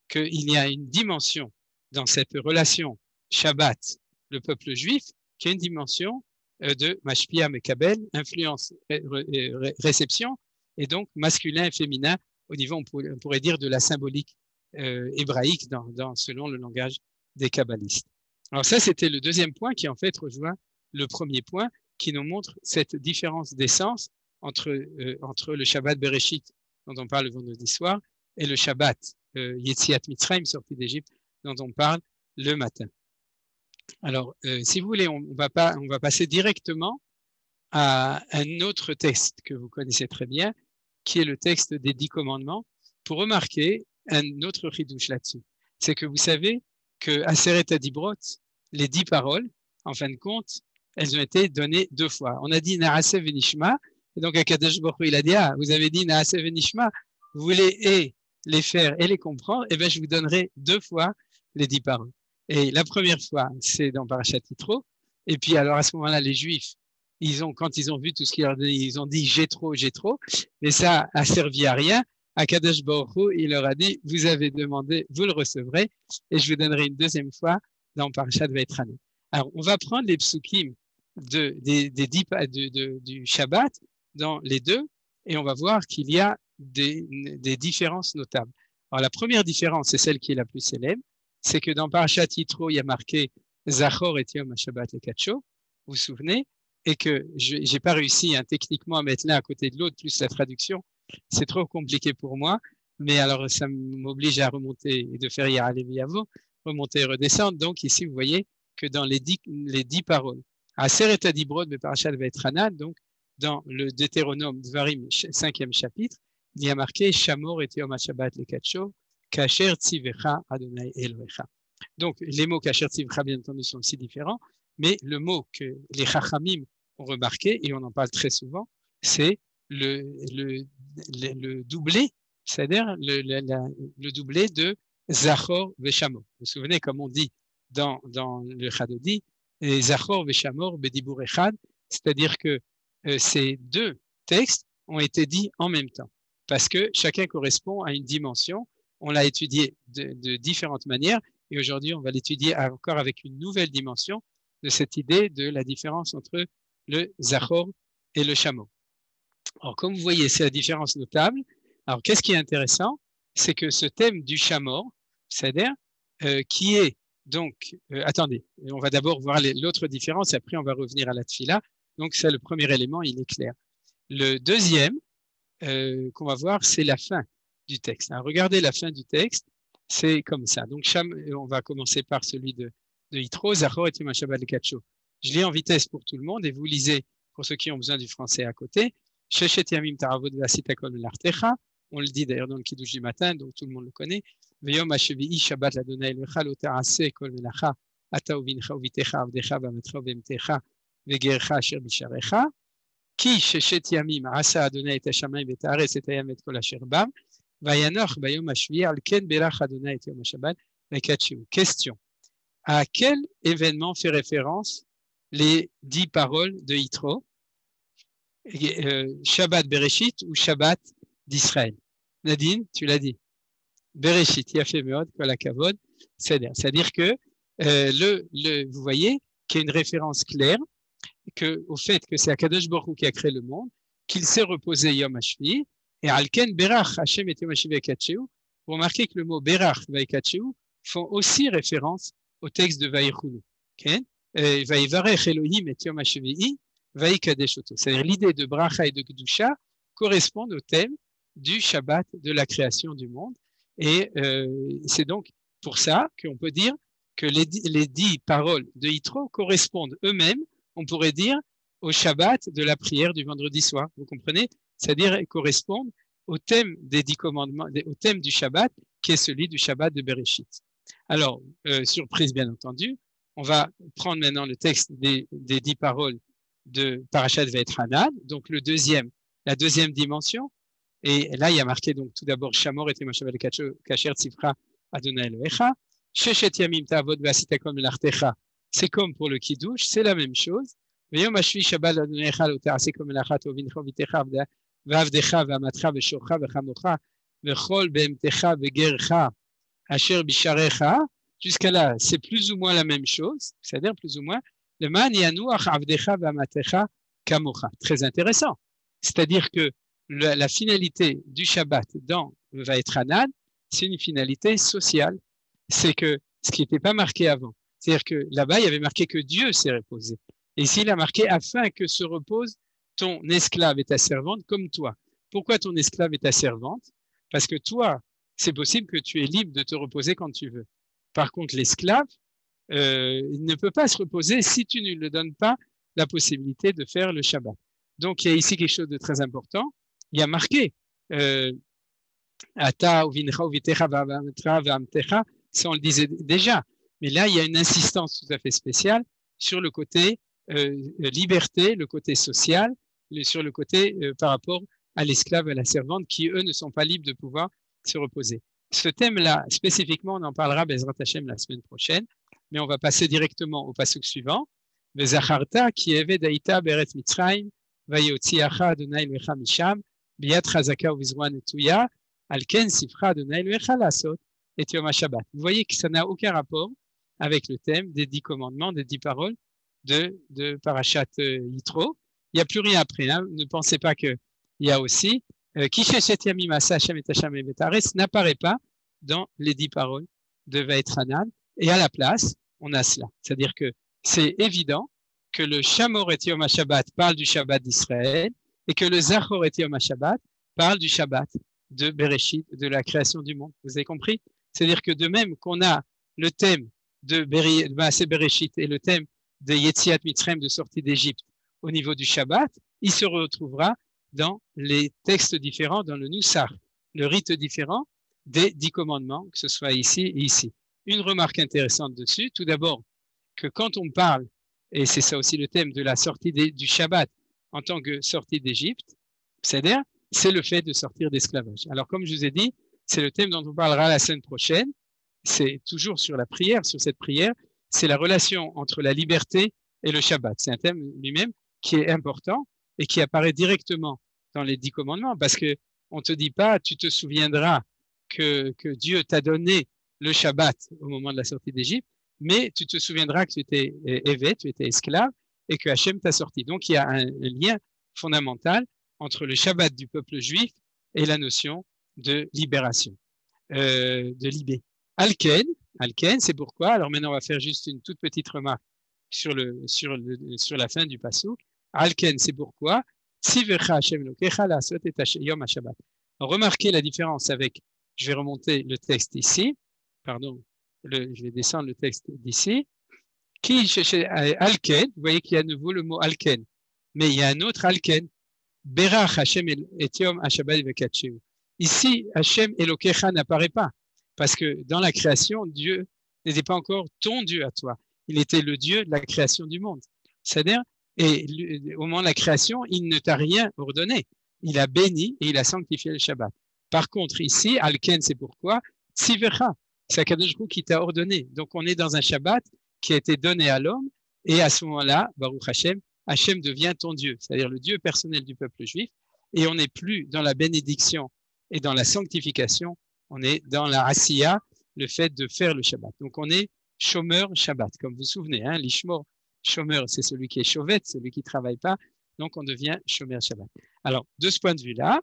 qu'il y a une dimension dans cette relation Shabbat, le peuple juif, qui a une dimension de Mashpia Mekabel, influence, réception, et donc masculin et féminin au niveau, on pourrait dire, de la symbolique hébraïque selon le langage des kabbalistes. Alors ça, c'était le deuxième point qui en fait rejoint le premier point qui nous montre cette différence d'essence entre le Shabbat Bereshit dont on parle le vendredi soir et le Shabbat Yetziat Mitzrayim, sortie d'Égypte, dont on parle le matin. Alors, si vous voulez, on va passer directement à un autre texte que vous connaissez très bien, qui est le texte des 10 commandements, pour remarquer un autre chidouche là-dessus. C'est que vous savez que Aseret Adibrot, les 10 paroles, en fin de compte, elles ont été données 2 fois. On a dit Naase Venishma, et donc Akadosh Baruch Hu, il a dit, vous avez dit Naase Venishma, vous voulez et les faire et les comprendre, et bien je vous donnerai 2 fois les 10 paroles. Et la première fois, c'est dans Parashat Yitro, et puis alors à ce moment-là, les Juifs, quand ils ont vu tout ce qu'il leur dit, ils ont dit j'ai trop, mais ça a servi à rien. Akadosh Baruch Hu, il leur a dit, vous avez demandé, vous le recevrez, et je vous donnerai une deuxième fois dans Parashat Vayetchanan. Alors, on va prendre les psukim du Shabbat dans les 2, et on va voir qu'il y a des différences notables. Alors, la première différence, c'est celle qui est la plus célèbre, c'est que dans Parashat Yitro, il y a marqué Zachor et Yom HaShabbat Lekadsho, vous vous souvenez, et que j'ai pas réussi techniquement à mettre l'un à côté de l'autre, plus la traduction, c'est trop compliqué pour moi, mais alors ça m'oblige à remonter et de faire Yaralev Yavo, remonter et redescendre. Donc ici, vous voyez que dans les 10 paroles, Aseret Adibrot de Parashat Vayetchanan, donc dans le Deutéronome Dvarim, 5e chapitre, il y a marqué Shamor et Yom HaShabbat Lekadsho, Kasher Tzivecha Adonai Elohecha. Donc les mots Kasher Tzivecha, bien entendu, sont aussi différents, mais le mot que les Chachamim ont remarqué, et on en parle très souvent, c'est le doublé, c'est-à-dire le doublé de Zachor Veshamor. Vous vous souvenez, comme on dit dans le Chadodi, Zachor Veshamor Bedibur Echad, c'est-à-dire que ces 2 textes ont été dits en même temps, parce que chacun correspond à une dimension. On l'a étudié de différentes manières, et aujourd'hui, on va l'étudier encore avec une nouvelle dimension de cette idée de la différence entre le Zachor et le Shamor. Alors, comme vous voyez, c'est la différence notable. Alors, qu'est-ce qui est intéressant? C'est que ce thème du Shamor, c'est-à-dire qui est donc... attendez, on va d'abord voir l'autre différence, et après, on va revenir à la Tfila. Donc, c'est le premier élément, il est clair. Le deuxième qu'on va voir, c'est la fin du texte. Alors, regardez la fin du texte, c'est comme ça. Donc, on va commencer par celui de Yitro, Zachor et Yom HaShabbat Lekadsho. Je lis en vitesse pour tout le monde et vous lisez pour ceux qui ont besoin du français à côté. Sheshet Yamim Taravot V'Asita Kol Melartecha. On le dit d'ailleurs dans le Kiddush du matin, donc tout le monde le connaît. V'yom HaShevi'i Shabbat l'Adonai Elohecha lo ta'aseh kol melacha ata uvincha uvitecha avdecha v'ametra v'emtecha v'gercha asher bisharecha. Ki Sheshet Yamim asa Adonai et Hashamayim et haaretz et hayam et kol asher bam. Vayanoch b'yom HaShevi'i al ken berach Adonai et Yom HaShabbat lekadshu. Question. À quel événement fait référence les 10 paroles de Yitro? Shabbat Bereshit ou Shabbat d'Israël? Nadine, tu l'as dit. Bereshit, Yafé Meod, Kol HaKavod, c'est-à-dire que vous voyez qu'il y a une référence claire au fait que c'est Akadosh Baruch Hu qui a créé le monde, qu'il s'est reposé Yom HaShvi, et Alken Berach Hashem et Yom HaShvi Vayikadsheu. Vous remarquez que le mot Berach Vayikadsheu font aussi référence au texte de Vayichulu. Vayivarech Elohim et Yom HaShvi'i Vayikadesh Oto. C'est-à-dire l'idée de Bracha et de Kedusha correspondent au thème du Shabbat de la création du monde. Et c'est donc pour ça qu'on peut dire que les 10 paroles de Yitro correspondent eux-mêmes, on pourrait dire, au Shabbat de la prière du vendredi soir. Vous comprenez? C'est-à-dire qu'elles correspondent au thème des 10 commandements, au thème du Shabbat, qui est celui du Shabbat de Bereshit. Alors, surprise bien entendu, on va prendre maintenant le texte des 10 paroles de Parashat Vayetchanan, donc la deuxième dimension. Et là, il y a marqué donc tout d'abord Shamor et Yom HaShabbat Lekadsho Kasher Tzivcha Adonai Elohecha. Sheshet Yamim Ta'avod V'Asita Kol Melartecha. C'est comme pour le Kiddush, c'est la même chose. V'yom HaShvi Shabbat Adonai Elohecha lo ta'aseh kol melacha tovin chovitecha V'avdecha v'amatcha v'shorcha v'chamocha v'chol behemtecha v'gercha asher bisharecha. Jusqu'à là, c'est plus ou moins la même chose, c'est-à-dire plus ou moins le man yanuach avdecha v'amatecha kamocha. Très intéressant. C'est-à-dire que la finalité du Shabbat dans le Vaetranan, c'est une finalité sociale. C'est que ce qui n'était pas marqué avant. C'est-à-dire que là-bas, il y avait marqué que Dieu s'est reposé. Et ici, il a marqué afin que se repose ton esclave et ta servante comme toi. Pourquoi ton esclave et ta servante? Parce que toi, c'est possible que tu es libre de te reposer quand tu veux. Par contre, l'esclave, il ne peut pas se reposer si tu ne lui donnes pas la possibilité de faire le Shabbat. Donc, il y a ici quelque chose de très important. Il y a marqué Ata uvincha uvitecha v'amtecha v'amtecha, ça on le disait déjà. Mais là, il y a une insistance tout à fait spéciale sur le côté liberté, le côté social, sur le côté par rapport à l'esclave et à la servante qui, eux, ne sont pas libres de pouvoir se reposer. Ce thème-là, spécifiquement, on en parlera Bezrat Hashem la semaine prochaine, mais on va passer directement au pasuk suivant. Vezacharta ki eved haïta beretz Mitzrayim vayotziacha Adonai Elohecha misham biyad chazaka uvizroa netuya alken sifra Adonai Elohecha lasot et Yom HaShabbat. Vous voyez que ça n'a aucun rapport avec le thème des 10 commandements, des 10 paroles de Parashat Yitro. Il n'y a plus rien après. Hein. Ne pensez pas qu'il y a aussi Kisheshet Yamim Asa Hashem et Hashem et Betares n'apparaît pas dans les 10 paroles de Vaetranan. Et à la place, on a cela. C'est-à-dire que c'est évident que le Shamor et Yom HaShabbat parle du Shabbat d'Israël et que le Zachor et Yom HaShabbat parle du Shabbat de Bereshit, de la création du monde. Vous avez compris? C'est-à-dire que de même qu'on a le thème de Maaseh Bereshit et le thème de Yetziat Mitzrayim, de sortie d'Égypte, au niveau du Shabbat, il se retrouvera dans les textes différents, dans le Nusach, le rite différent des 10 commandements, que ce soit ici et ici. Une remarque intéressante dessus, tout d'abord, que quand on parle, et c'est ça aussi le thème de la sortie du Shabbat en tant que sortie d'Égypte, c'est-à-dire, c'est le fait de sortir d'esclavage. Alors, comme je vous ai dit, c'est le thème dont on parlera la semaine prochaine. C'est toujours sur la prière, sur cette prière, c'est la relation entre la liberté et le Shabbat. C'est un thème lui-même qui est important et qui apparaît directement dans les 10 commandements parce que on te dit pas, tu te souviendras que Dieu t'a donné le Shabbat au moment de la sortie d'Égypte, mais tu te souviendras que tu étais évé, tu étais esclave et que Hachem t'a sorti. Donc, il y a un lien fondamental entre le Shabbat du peuple juif et la notion de libération, de libé. Alken, c'est pourquoi. Alors maintenant, on va faire juste une toute petite remarque sur la fin du pasuk. Alken, c'est pourquoi. Remarquez la différence avec. Je vais remonter le texte ici. Pardon, je vais descendre le texte d'ici. Alken, vous voyez qu'il y a à nouveau le mot Alken, mais il y a un autre Alken. Berach Hashem et Yom HaShabbat vekatsheu. Ici, Hashem Elokecha n'apparaît pas. Parce que dans la création, Dieu n'était pas encore ton Dieu à toi. Il était le Dieu de la création du monde. C'est-à-dire, et au moment de la création, il ne t'a rien ordonné. Il a béni et il a sanctifié le Shabbat. Par contre, ici, Alken, c'est pourquoi Tzivecha, c'est Akadosh Baruch Hu qui t'a ordonné. Donc, on est dans un Shabbat qui a été donné à l'homme. Et à ce moment-là, Baruch Hashem, Hashem devient ton Dieu, c'est-à-dire le Dieu personnel du peuple juif. Et on n'est plus dans la bénédiction et dans la sanctification. On est dans la Asiya, le fait de faire le Shabbat. Donc, on est chômeur Shabbat. Comme vous vous souvenez, hein, l'ishmor, chômeur, c'est celui qui est chauvet, celui qui ne travaille pas. Donc, on devient chômeur Shabbat. Alors, de ce point de vue-là,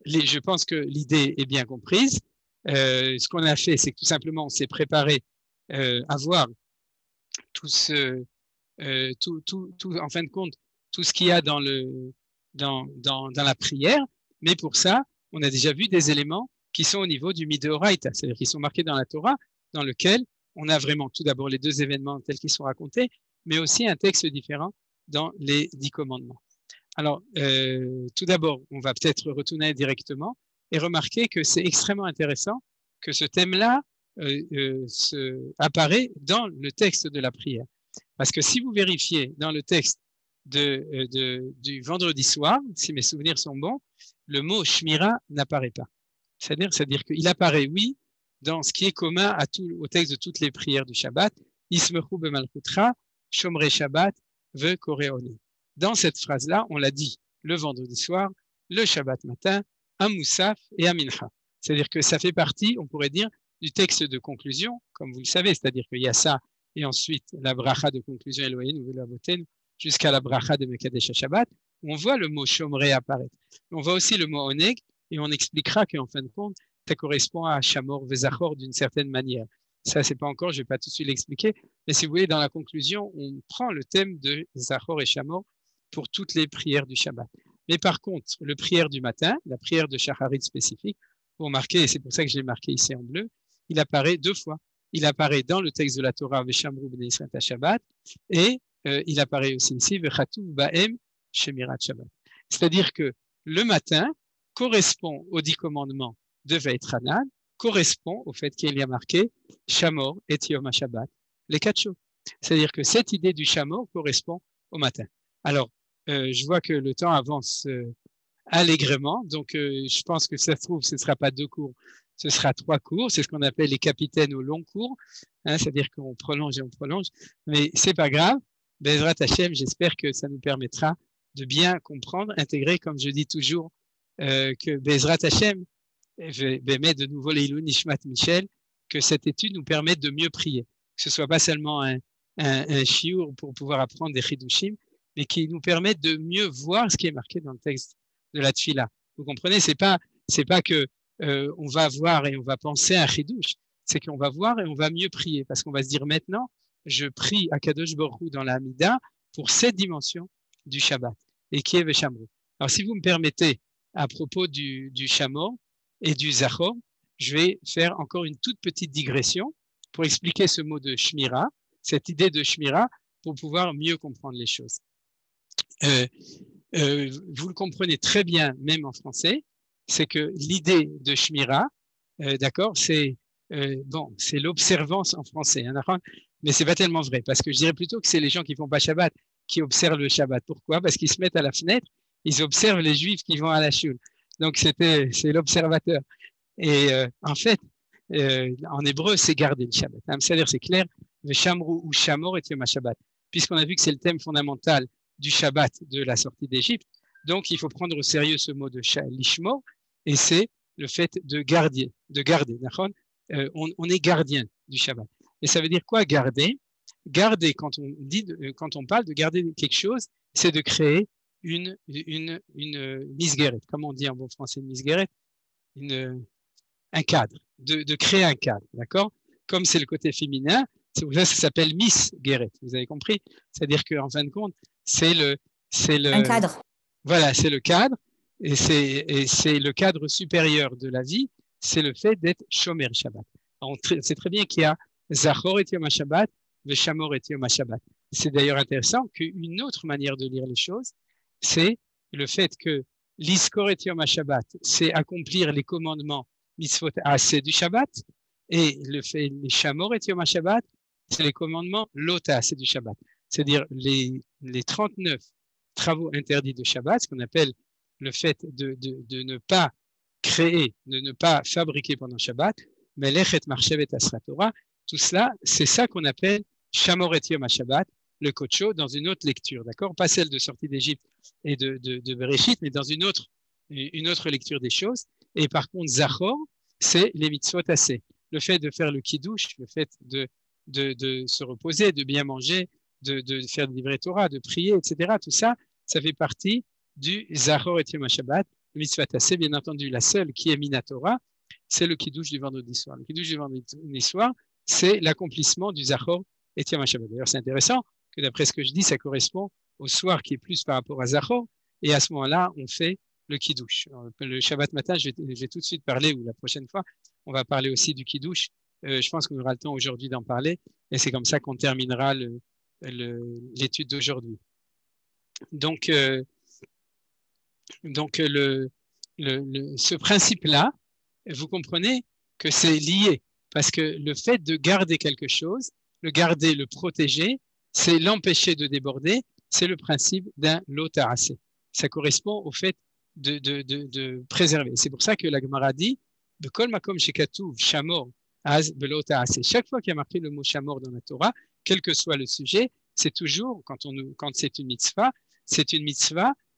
je pense que l'idée est bien comprise. Ce qu'on a fait, c'est que tout simplement, on s'est préparé à voir en fin de compte, tout ce qu'il y a dans la prière. Mais pour ça, on a déjà vu des éléments qui sont au niveau du Mideoraita, c'est-à-dire qui sont marqués dans la Torah, dans lequel on a vraiment tout d'abord les 2 événements tels qu'ils sont racontés, mais aussi un texte différent dans les 10 commandements. Alors, tout d'abord, on va peut-être retourner directement et remarquer que c'est extrêmement intéressant que ce thème-là apparaît dans le texte de la prière. Parce que si vous vérifiez dans le texte du vendredi soir, si mes souvenirs sont bons, le mot Shmira n'apparaît pas. C'est-à-dire qu'il apparaît, oui, dans ce qui est commun au texte de toutes les prières du Shabbat, Ismechu bemalchutra, Shomrei Shabbat, ve koreoni. Dans cette phrase-là, on l'a dit le vendredi soir, le Shabbat matin, à Moussaf et à Mincha. C'est-à-dire que ça fait partie, on pourrait dire, du texte de conclusion, comme vous le savez, c'est-à-dire qu'il y a ça, et ensuite la bracha de conclusion Elohim, jusqu'à la bracha de Mekadesh Shabbat, où on voit le mot Shomrei apparaître. On voit aussi le mot Oneg, et on expliquera qu'en fin de compte, ça correspond à Shamor Vezachor d'une certaine manière. Ça, c'est pas encore, je vais pas tout de suite l'expliquer, mais si vous voulez, dans la conclusion, on prend le thème de Zachor et Shamor pour toutes les prières du Shabbat. Mais par contre, le prière du matin, la prière de Shacharit spécifique, pour marquer, et c'est pour ça que je l'ai marqué ici en bleu, il apparaît 2 fois. Il apparaît dans le texte de la Torah, Veshamru b'nei Israël Shabbat, et il apparaît aussi ici, Vechatuv ba'em shemirat Shabbat. C'est-à-dire que le matin correspond aux 10 commandements de Veit Hanan, correspond au fait qu'il y a marqué Shamor et Yom HaShabbat, les 4 jours. C'est-à-dire que cette idée du Shamor correspond au matin. Alors, je vois que le temps avance allègrement, donc je pense que ça se trouve, ce ne sera pas 2 cours, ce sera 3 cours, c'est ce qu'on appelle les capitaines au long cours, hein, c'est-à-dire qu'on prolonge et on prolonge, mais c'est pas grave, Bezrat Hashem, j'espère que ça nous permettra de bien comprendre, intégrer, comme je dis toujours, que Bezrat Hashem, je vais mettre de nouveau l'Eilou Nishmat Michel, que cette étude nous permette de mieux prier, que ce soit pas seulement un shiur pour pouvoir apprendre des chidushim, mais qui nous permette de mieux voir ce qui est marqué dans le texte de la Tfila. Vous comprenez, c'est pas que on va voir et on va penser à un chidush, c'est qu'on va voir et on va mieux prier, parce qu'on va se dire maintenant, je prie à Kadosh Baruch Hu dans la Hamida pour cette dimension du Shabbat, et qui est Veshamru. Alors si vous me permettez, à propos du Shamor et du Zachor, je vais faire encore une toute petite digression pour expliquer ce mot de Shmira, cette idée de Shmira, pour pouvoir mieux comprendre les choses. Vous le comprenez très bien, même en français, c'est que l'idée de Shmira, d'accord, c'est c'est l'observance en français, hein, mais c'est pas tellement vrai, parce que je dirais plutôt que c'est les gens qui font pas Shabbat qui observent le Shabbat. Pourquoi? Parce qu'ils se mettent à la fenêtre, ils observent les Juifs qui vont à la shul. Donc c'est l'observateur. Et en fait, en hébreu, c'est garder le Shabbat. Hein, c'est-à-dire, c'est clair, Veshamru ou Shamor et Yom HaShabbat, puisqu'on a vu que c'est le thème fondamental du Shabbat de la sortie d'Égypte. Donc, il faut prendre au sérieux ce mot de Lishmo, et c'est le fait de garder. On est gardien du Shabbat. Et ça veut dire quoi, garder? Garder, quand on parle de garder quelque chose, c'est de créer une misgueret. Comme on dit en bon français, une misgueret, un cadre, de créer un cadre, d'accord? Comme c'est le côté féminin, c'est pour ça que ça s'appelle Miss Guéret. Vous avez compris? C'est-à-dire qu'en fin de compte, c'est un cadre. Voilà, c'est le cadre, et c'est le cadre supérieur de la vie, c'est le fait d'être Shomer Shabbat. On sait très bien qu'il y a Zachor et Yom HaShabbat, Veshamor et Yom HaShabbat. C'est d'ailleurs intéressant qu'une autre manière de lire les choses, c'est le fait que l'Iskor et Yom HaShabbat, c'est accomplir les commandements mitzvot assez du Shabbat, et le fait les Shamor et Yom HaShabbat, c'est les commandements lota assez du Shabbat. C'est-à-dire les 39 travaux interdits de Shabbat, ce qu'on appelle le fait de ne pas créer, de ne pas fabriquer pendant Shabbat, Melechet Marchevet Asra Torah, tout cela, c'est ça qu'on appelle Shamor et Yom HaShabbat, le Kocho, dans une autre lecture, d'accord? Pas celle de sortie d'Égypte et de Bereshit, mais dans une autre lecture des choses. Et par contre, Zachor, c'est les mitzvot assez. Le fait de faire le kiddush, le fait de se reposer, de bien manger, de faire le livret Torah, de prier, etc. Tout ça, ça fait partie du Zachor et Yom HaShabbat. Le mitzvot assez, bien entendu, la seule qui est Minatora, c'est le kiddush du vendredi soir. Le kiddush du vendredi soir, c'est l'accomplissement du Zachor et Yom HaShabbat. D'ailleurs, c'est intéressant que d'après ce que je dis, ça correspond au soir qui est plus par rapport à Zachor. Et à ce moment-là, on fait le kiddush. Le Shabbat matin, je vais tout de suite parler, ou la prochaine fois, on va parler aussi du kiddush. Je pense qu'on aura le temps aujourd'hui d'en parler. Et c'est comme ça qu'on terminera l'étude d'aujourd'hui. Donc ce principe-là, vous comprenez que c'est lié. Parce que le fait de garder quelque chose, le garder, le protéger, c'est l'empêcher de déborder, c'est le principe d'un lotaracé. Ça correspond au fait de préserver. C'est pour ça que la Gemara dit Bekol makom shekatuv shamor az belotaracé. Chaque fois qu'il y a marqué le mot shamor dans la Torah, quel que soit le sujet, c'est toujours, quand c'est une mitzvah,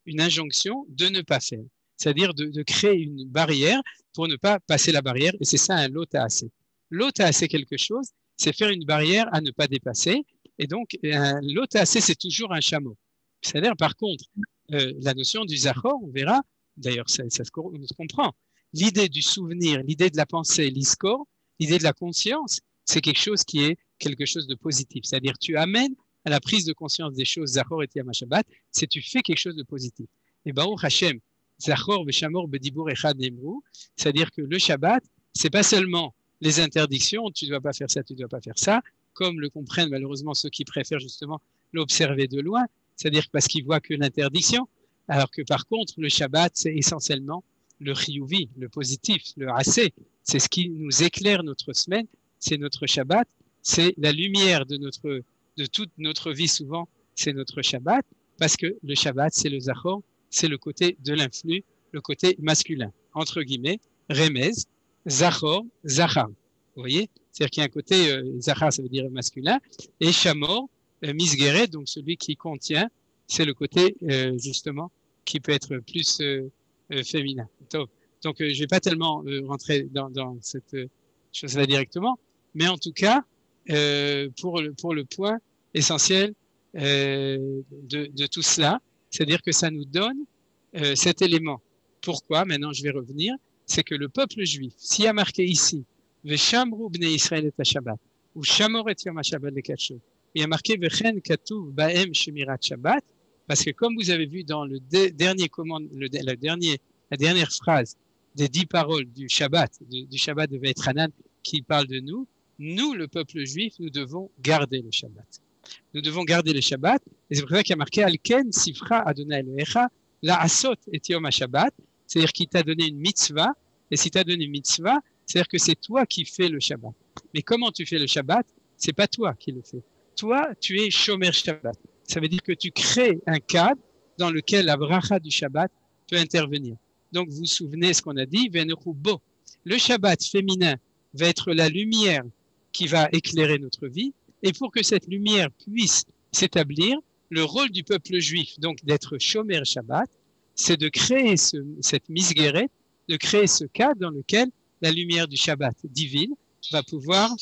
une injonction de ne pas faire. c'est-à-dire de créer une barrière pour ne pas passer la barrière, et c'est ça un lot assez. Lot assez quelque chose, c'est faire une barrière à ne pas dépasser, et donc un lot assez, c'est toujours un chameau. C'est-à-dire, par contre, la notion du zachor, on verra, d'ailleurs ça se comprend, l'idée du souvenir, l'idée de la pensée, l'iskor, l'idée de la conscience, c'est quelque chose qui est quelque chose de positif. C'est-à-dire, tu amènes à la prise de conscience des choses, Zachor et Yom HaShabbat, c'est tu fais quelque chose de positif. Et Baruch Hashem, Zachor v'Shamor b'dibur echad nemru, c'est-à-dire que le Shabbat, c'est pas seulement les interdictions, tu ne dois pas faire ça, tu ne dois pas faire ça, comme le comprennent malheureusement ceux qui préfèrent justement l'observer de loin, c'est-à-dire parce qu'ils voient que l'interdiction, alors que par contre, le Shabbat, c'est essentiellement le chiyuvi, le positif, le assez, c'est ce qui nous éclaire notre semaine, c'est notre Shabbat, c'est la lumière de toute notre vie souvent, c'est notre Shabbat, parce que le Shabbat, c'est le Zachor, c'est le côté de l'influx, le côté masculin, entre guillemets, Remez, Zachor, Zachar. Vous voyez? C'est-à-dire qu'il y a un côté, Zachar, ça veut dire masculin, et Shamor, Misgeret, donc celui qui contient, c'est le côté, justement, qui peut être plus féminin. Donc, je ne vais pas tellement rentrer dans cette chose-là directement, mais en tout cas, pour le point essentiel de tout cela, c'est-à-dire que ça nous donne cet élément. Pourquoi? Maintenant, je vais revenir. C'est que le peuple juif, s'il y a marqué ici, Veshamru bnei Israël et Shabbat, ou Shamor et Yom HaShabbat lekatcho, il y a marqué Vechen katuv baem shemirat Shabbat, parce que comme vous avez vu dans le dernier commande, la dernière phrase des 10 paroles du Shabbat de Veit Hanan, qui parle de nous, le peuple juif, nous devons garder le Shabbat. Nous devons garder le Shabbat, et c'est pour ça qu'il y a marqué Alken Sifra Adonai Elohecha La Asot et Yom HaShabbat, c'est-à-dire qu'il t'a donné une mitzvah, et si tu as donné une mitzvah, c'est-à-dire que c'est toi qui fais le Shabbat. Mais comment tu fais le Shabbat? C'est pas toi qui le fais. Toi, tu es Shomer Shabbat. Ça veut dire que tu crées un cadre dans lequel la bracha du Shabbat peut intervenir. Donc, vous vous souvenez ce qu'on a dit, Venechubo. Le Shabbat féminin va être la lumière qui va éclairer notre vie. Et pour que cette lumière puisse s'établir, le rôle du peuple juif, donc d'être Shomer Shabbat, c'est de créer cette misgeret, de créer ce cadre dans lequel la lumière du Shabbat divine va pouvoir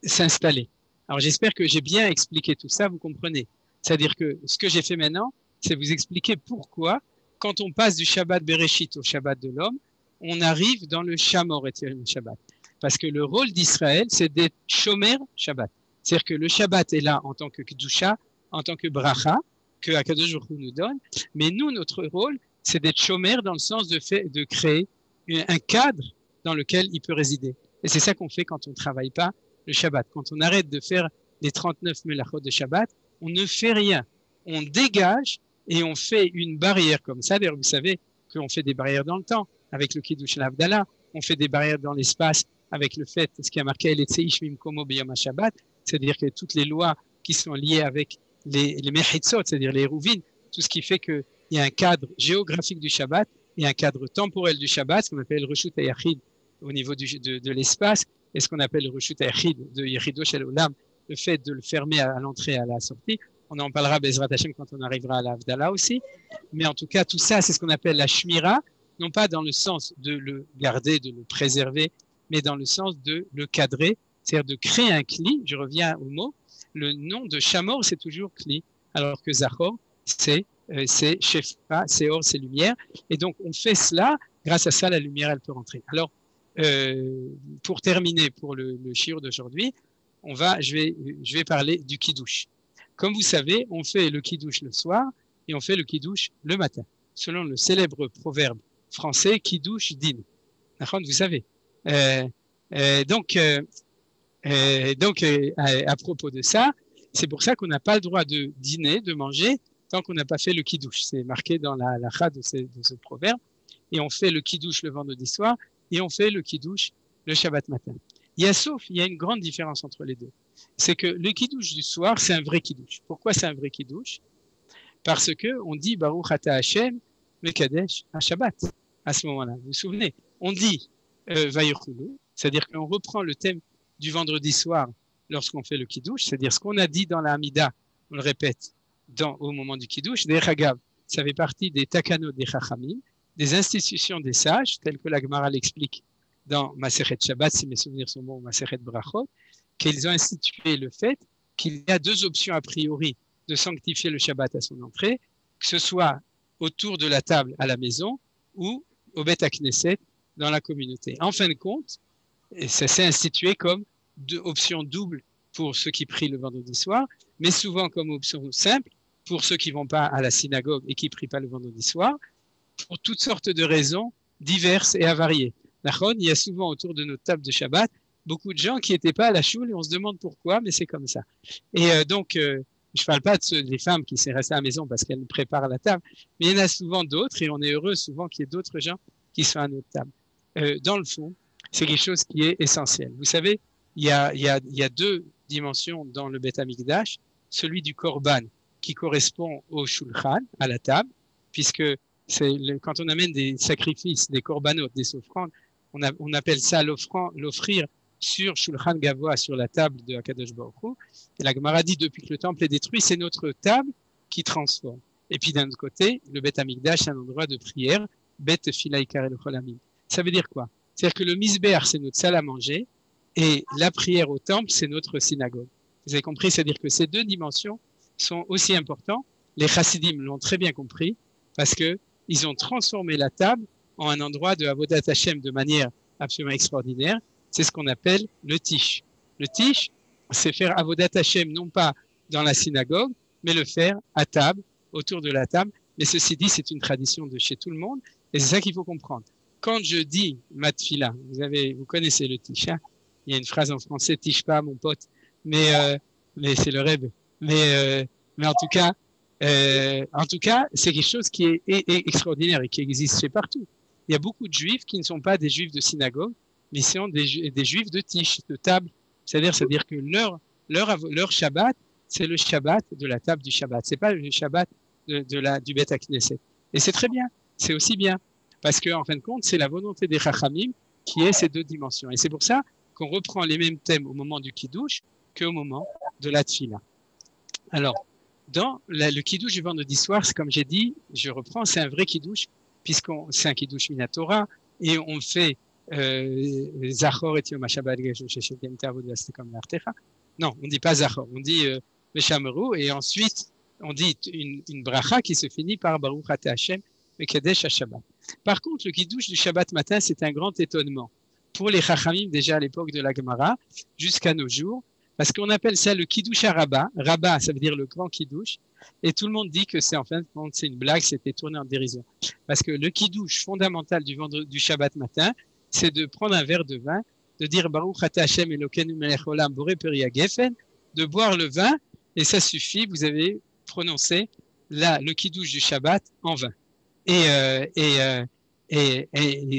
s'installer. Alors j'espère que j'ai bien expliqué tout ça, vous comprenez. C'est-à-dire que ce que j'ai fait maintenant, c'est vous expliquer pourquoi, quand on passe du Shabbat Bereshit au Shabbat de l'homme, on arrive dans le Shamor et Shabbat. Parce que le rôle d'Israël, c'est d'être Shomer Shabbat. C'est-à-dire que le Shabbat est là en tant que Kedusha, en tant que Bracha, que Akadosh Baruch Hu nous donne. Mais nous, notre rôle, c'est d'être Shomer dans le sens de créer un cadre dans lequel il peut résider. Et c'est ça qu'on fait quand on ne travaille pas le Shabbat. Quand on arrête de faire les 39 melachot de Shabbat, on ne fait rien. On dégage et on fait une barrière comme ça. D'ailleurs, vous savez qu'on fait des barrières dans le temps avec le Kiddush L'Havdalah. On fait des barrières dans l'espace avec le fait, ce qui a marqué Eletzeish Mimkomo B'Yom HaShabbat, c'est-à-dire que toutes les lois qui sont liées avec les Mechitzot, c'est-à-dire les Rouvines, tout ce qui fait qu'il y a un cadre géographique du Shabbat et un cadre temporel du Shabbat, ce qu'on appelle Reshut HaYachid au niveau de l'espace, et ce qu'on appelle le Reshut HaYachid de Yechido Shel Olam, le fait de le fermer à l'entrée et à la sortie. On en parlera Bezrat Hashem quand on arrivera à la Havdalah aussi. Mais en tout cas, tout ça, c'est ce qu'on appelle la Shmira, non pas dans le sens de le garder, de le préserver, mais dans le sens de le cadrer, c'est-à-dire de créer un cli. Je reviens au mot. Le nom de Shamor, c'est toujours cli, alors que Zachor, c'est Shefa, c'est or, c'est lumière. Et donc, on fait cela, grâce à ça, la lumière, elle peut rentrer. Alors, pour terminer pour le shiur d'aujourd'hui, je vais parler du Kiddush. Comme vous savez, on fait le Kiddush le soir et on fait le Kiddush le matin, selon le célèbre proverbe français Kiddush din. Vous savez. Donc, à propos de ça, c'est pour ça qu'on n'a pas le droit de dîner, de manger, tant qu'on n'a pas fait le Kiddush. C'est marqué dans la halakha de ce proverbe. Et on fait le Kiddush le vendredi soir et on fait le Kiddush le Shabbat matin. Il y a une grande différence entre les deux. C'est que le Kiddush du soir, c'est un vrai Kiddush. Pourquoi c'est un vrai Kiddush? Parce que on dit Baruch Ata Hashem Mekadesh HaShabbat. À ce moment-là, vous vous souvenez? On dit Vayichulu, c'est-à-dire qu'on reprend le thème du vendredi soir lorsqu'on fait le Kiddush, c'est-à-dire ce qu'on a dit dans la Hamida, on le répète au moment du Kiddush. Derech Agav, ça fait partie des takanot des Chachamim, des institutions des sages, telles que la Gemara l'explique dans Masechet Shabbat, si mes souvenirs sont bons, Masechet Brachot, qu'ils ont institué le fait qu'il y a deux options a priori de sanctifier le Shabbat à son entrée, que ce soit autour de la table à la maison ou au Bet HaKnesset dans la communauté. En fin de compte, ça s'est institué comme deux options doubles pour ceux qui prient le vendredi soir, mais souvent comme option simple pour ceux qui ne vont pas à la synagogue et qui ne prient pas le vendredi soir, pour toutes sortes de raisons diverses et avariées. Il y a souvent autour de notre table de Shabbat beaucoup de gens qui n'étaient pas à la choule et on se demande pourquoi, mais c'est comme ça. Et donc, je ne parle pas des femmes qui sont restées à la maison parce qu'elles préparent la table, mais il y en a souvent d'autres et on est heureux souvent qu'il y ait d'autres gens qui sont à notre table. Dans le fond, c'est quelque chose qui est essentiel. Vous savez, il y a deux dimensions dans le Beth Amikdash, celui du Korban qui correspond au Shulchan, à la table, puisque quand on amène des sacrifices, des korbanot, des offrandes, on appelle ça l'offrir sur Shulchan Gavoa, sur la table de Akadosh Baruch Hu. Et la Gemara dit, depuis que le temple est détruit, c'est notre table qui transforme. Et puis d'un autre côté, le Beth Amikdash, c'est un endroit de prière, Beth Tefila Ikarei L'Chol Hamim. Ça veut dire quoi? C'est-à-dire que le Misbeach, c'est notre salle à manger, et la prière au temple, c'est notre synagogue. Vous avez compris? C'est-à-dire que ces deux dimensions sont aussi importantes. Les Chassidim l'ont très bien compris, parce que ils ont transformé la table en un endroit de Avodat Hashem de manière absolument extraordinaire. C'est ce qu'on appelle le tish. Le tish, c'est faire Avodat Hashem non pas dans la synagogue, mais le faire à table, autour de la table. Mais ceci dit, c'est une tradition de chez tout le monde, et c'est ça qu'il faut comprendre. Quand je dis matfila, vous connaissez le tish, hein? Il y a une phrase en français, tish pas, mon pote, mais c'est le rêve. Mais en tout cas, c'est quelque chose qui est extraordinaire et qui existe chez partout. Il y a beaucoup de juifs qui ne sont pas des juifs de synagogue, mais sont des juifs de tish, de table. C'est-à-dire que leur Shabbat, c'est le Shabbat de la table du Shabbat. C'est pas le Shabbat du Bet HaKnesset. Et c'est très bien. C'est aussi bien. Parce que, en fin de compte, c'est la volonté des Chachamim qui est ces deux dimensions. Et c'est pour ça qu'on reprend les mêmes thèmes au moment du Kiddush qu'au moment de la Tfila. Alors, dans le Kiddush du vendredi soir, c'est comme j'ai dit, je reprends, c'est un vrai Kiddush, c'est un Kiddush Minatora, et on fait Zachor et Yom HaShabbat comme l'Artecha. Non, on dit pas Zachor, on dit Meshameru, et ensuite on dit une bracha qui se finit par Baruch Atah Hashem Mekadesh HaShabbat. Par contre, le Kiddush du Shabbat matin, c'est un grand étonnement pour les Chachamim déjà à l'époque de la Gemara jusqu'à nos jours, parce qu'on appelle ça le Kiddush HaRabba. Rabba, ça veut dire le grand Kiddush, et tout le monde dit que c'est en fin de compte c'est une blague, c'était tourné en dérision, parce que le Kiddush fondamental du Shabbat matin, c'est de prendre un verre de vin, de dire Baruch Atah Hashem Elokeinu Melech Olam Borei Peri HaGefen, de boire le vin, et ça suffit, vous avez prononcé le Kiddush du Shabbat en vin. Et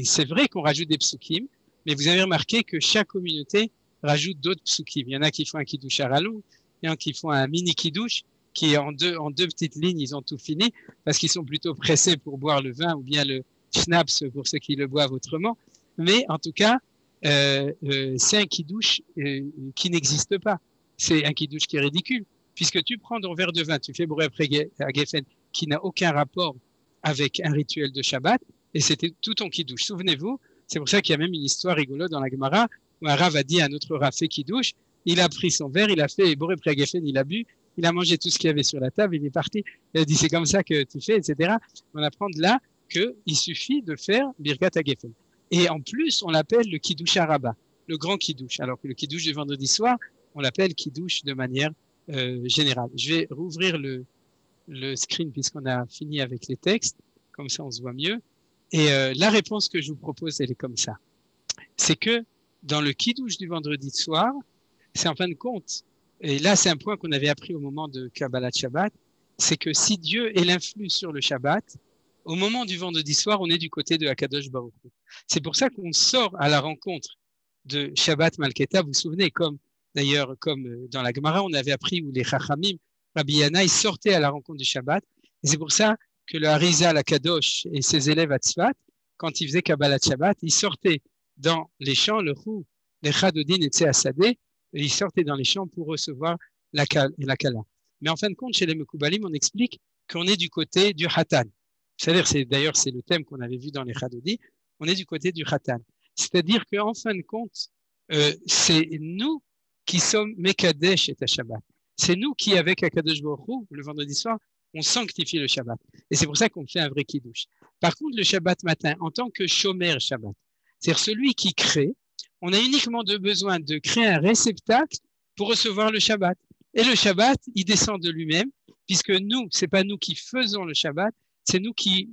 c'est vrai qu'on rajoute des psukim, mais vous avez remarqué que chaque communauté rajoute d'autres psukim. Il y en a qui font un kiddush haralou, il y en a qui font un mini kiddush, qui en deux petites lignes, ils ont tout fini, parce qu'ils sont plutôt pressés pour boire le vin, ou bien le schnapps pour ceux qui le boivent autrement. Mais en tout cas, c'est un kiddush qui n'existe pas. C'est un kiddush qui est ridicule, puisque tu prends ton verre de vin, tu fais Borei Peri HaGefen, qui n'a aucun rapport avec un rituel de Shabbat, et c'était tout ton kiddush. Souvenez-vous, c'est pour ça qu'il y a même une histoire rigolote dans la Gemara, où un Rav a dit à un autre Rav fait kiddush, il a pris son verre, il a fait Borei Peri HaGefen, il a bu, il a mangé tout ce qu'il y avait sur la table, il est parti, il a dit c'est comme ça que tu fais, etc. On apprend de là qu'il suffit de faire Birkat HaGefen. Et en plus, on l'appelle le kiddush HaRabba, le grand kiddush, alors que le kiddush du vendredi soir, on l'appelle kiddush de manière générale. Je vais rouvrir le screen puisqu'on a fini avec les textes, comme ça on se voit mieux. Et la réponse que je vous propose, elle est comme ça. C'est que dans le kiddush du vendredi soir, c'est en fin de compte, et là c'est un point qu'on avait appris au moment de Kabbalat Shabbat, c'est que si Dieu est l'influx sur le Shabbat, au moment du vendredi soir, on est du côté de Akadosh Baruch Hu. C'est pour ça qu'on sort à la rencontre de Shabbat Malketa. Vous vous souvenez, comme dans la Gemara, on avait appris où les Chachamim, Rabbi Yannai, sortaient à la rencontre du Shabbat. Et c'est pour ça que le Harizal Akadosh et ses élèves à Tzfat, quand ils faisaient Kabbalat Shabbat, ils sortaient dans les champs, le Chou, les Chadodin et Tseasadeh, et ils sortaient dans les champs pour recevoir la Kala. Mais en fin de compte, chez les Mekoubalim, on explique qu'on est du côté du Hatan. D'ailleurs, c'est le thème qu'on avait vu dans les Chadodi. On est du côté du Hatan. C'est-à-dire qu'en fin de compte, c'est nous qui sommes Mekadesh et Shabbat. C'est nous qui, avec Akadosh Baruch Hu, le vendredi soir, on sanctifie le Shabbat. Et c'est pour ça qu'on fait un vrai Kiddush. Par contre, le Shabbat matin, en tant que Shomer Shabbat, c'est-à-dire celui qui crée, on a uniquement besoin de créer un réceptacle pour recevoir le Shabbat. Et le Shabbat, il descend de lui-même, puisque nous, c'est pas nous qui faisons le Shabbat, c'est nous qui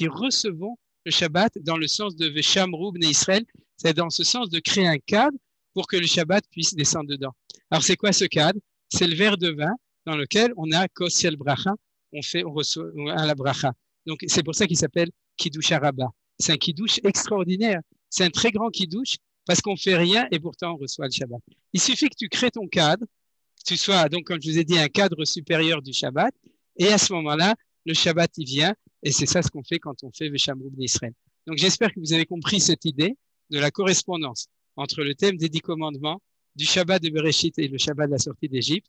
recevons le Shabbat dans le sens de Veshamru Bnei Israël, c'est dans ce sens de créer un cadre pour que le Shabbat puisse descendre dedans. Alors, c'est quoi ce cadre? C'est le verre de vin dans lequel on a Kosiel Bracha, on reçoit la Bracha. Donc, c'est pour ça qu'il s'appelle Kiddush Araba. C'est un Kiddush extraordinaire. C'est un très grand Kiddush parce qu'on fait rien et pourtant on reçoit le Shabbat. Il suffit que tu crées ton cadre, que tu sois, donc, comme je vous ai dit, un cadre supérieur du Shabbat, et à ce moment-là, le Shabbat, il vient, et c'est ça ce qu'on fait quand on fait Veshamru Bnei Israël. Donc, j'espère que vous avez compris cette idée de la correspondance entre le thème des 10 commandements, du Shabbat de Bereshit et le Shabbat de la sortie d'Égypte,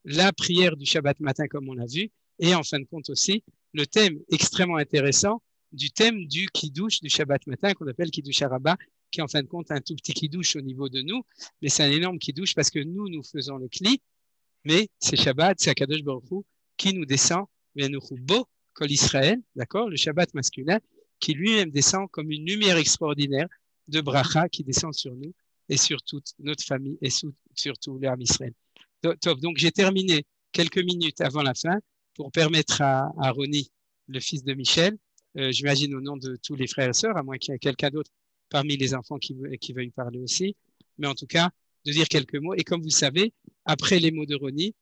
la prière du Shabbat matin, comme on l'a vu, et en fin de compte aussi, le thème extrêmement intéressant du thème du Kiddush du Shabbat matin, qu'on appelle Kiddush Araba, qui est en fin de compte un tout petit Kiddush au niveau de nous, mais c'est un énorme Kiddush parce que nous faisons le Kli, mais c'est Shabbat, c'est Akadosh Baruch Hu qui nous descend, Ve'anuchu Kol Israël, d'accord, le Shabbat masculin, qui lui-même descend comme une lumière extraordinaire de bracha qui descend sur nous et sur toute notre famille et sur tout l'Am Israël. Donc, j'ai terminé quelques minutes avant la fin pour permettre à Roni, le fils de Michel, j'imagine au nom de tous les frères et sœurs, à moins qu'il y ait quelqu'un d'autre parmi les enfants qui veuille parler aussi, mais en tout cas, de dire quelques mots. Et comme vous savez, après les mots de Roni,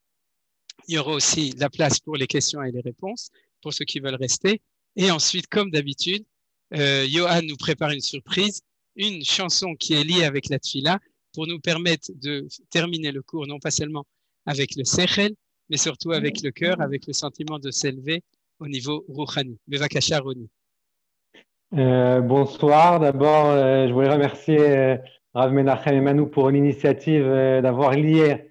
il y aura aussi la place pour les questions et les réponses, pour ceux qui veulent rester. Et ensuite, comme d'habitude, Johan nous prépare une surprise, une chanson qui est liée avec la Tfila pour nous permettre de terminer le cours, non pas seulement avec le Sechel, mais surtout avec le cœur, avec le sentiment de s'élever au niveau Rouhani. Bevakasha Roni. Bonsoir. D'abord, je voulais remercier Rav Menachem et Manou pour l'initiative d'avoir lié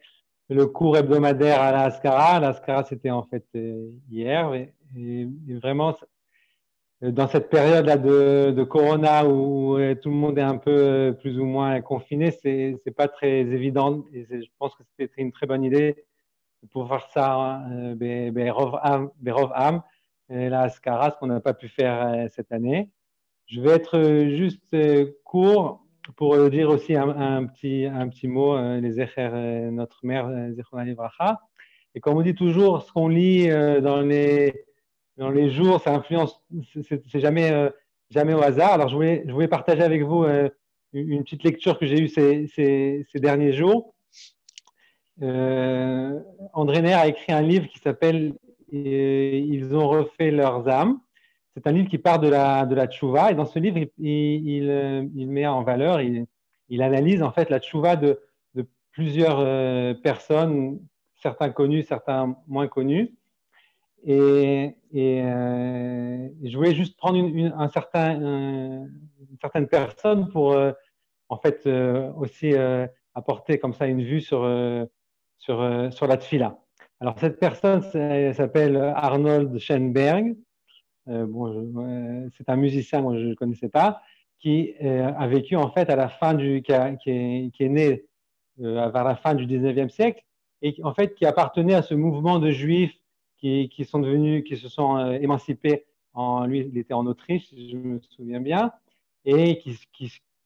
le cours hebdomadaire à la Haskara. La Haskara, c'était en fait hier. Et vraiment, dans cette période-là de Corona où tout le monde est un peu plus ou moins confiné, c'est pas très évident. Et je pense que c'était une très bonne idée de pouvoir faire ça, Berov Am, la Haskara, ce qu'on n'a pas pu faire cette année. Je vais être juste court pour dire aussi un petit mot, les Zecher, notre mère, Zichronah Livracha. Et comme on dit toujours, ce qu'on lit dans les jours, ça influence, c'est jamais au hasard. Alors, je voulais partager avec vous une petite lecture que j'ai eue ces derniers jours. André Neher a écrit un livre qui s'appelle « Ils ont refait leurs âmes ». C'est un livre qui part de la tchouva, et dans ce livre, il met en valeur, il analyse en fait la tchouva de plusieurs personnes, certains connus, certains moins connus. Et je voulais juste prendre une certaine personne pour en fait aussi apporter comme ça une vue sur la tfila. Alors cette personne s'appelle Arnold Schoenberg. C'est un musicien, moi je ne le connaissais pas, qui a vécu en fait à la fin qui est né vers la fin du 19e siècle, et en fait qui appartenait à ce mouvement de juifs qui se sont émancipés. Lui, il était en Autriche, si je me souviens bien, et qui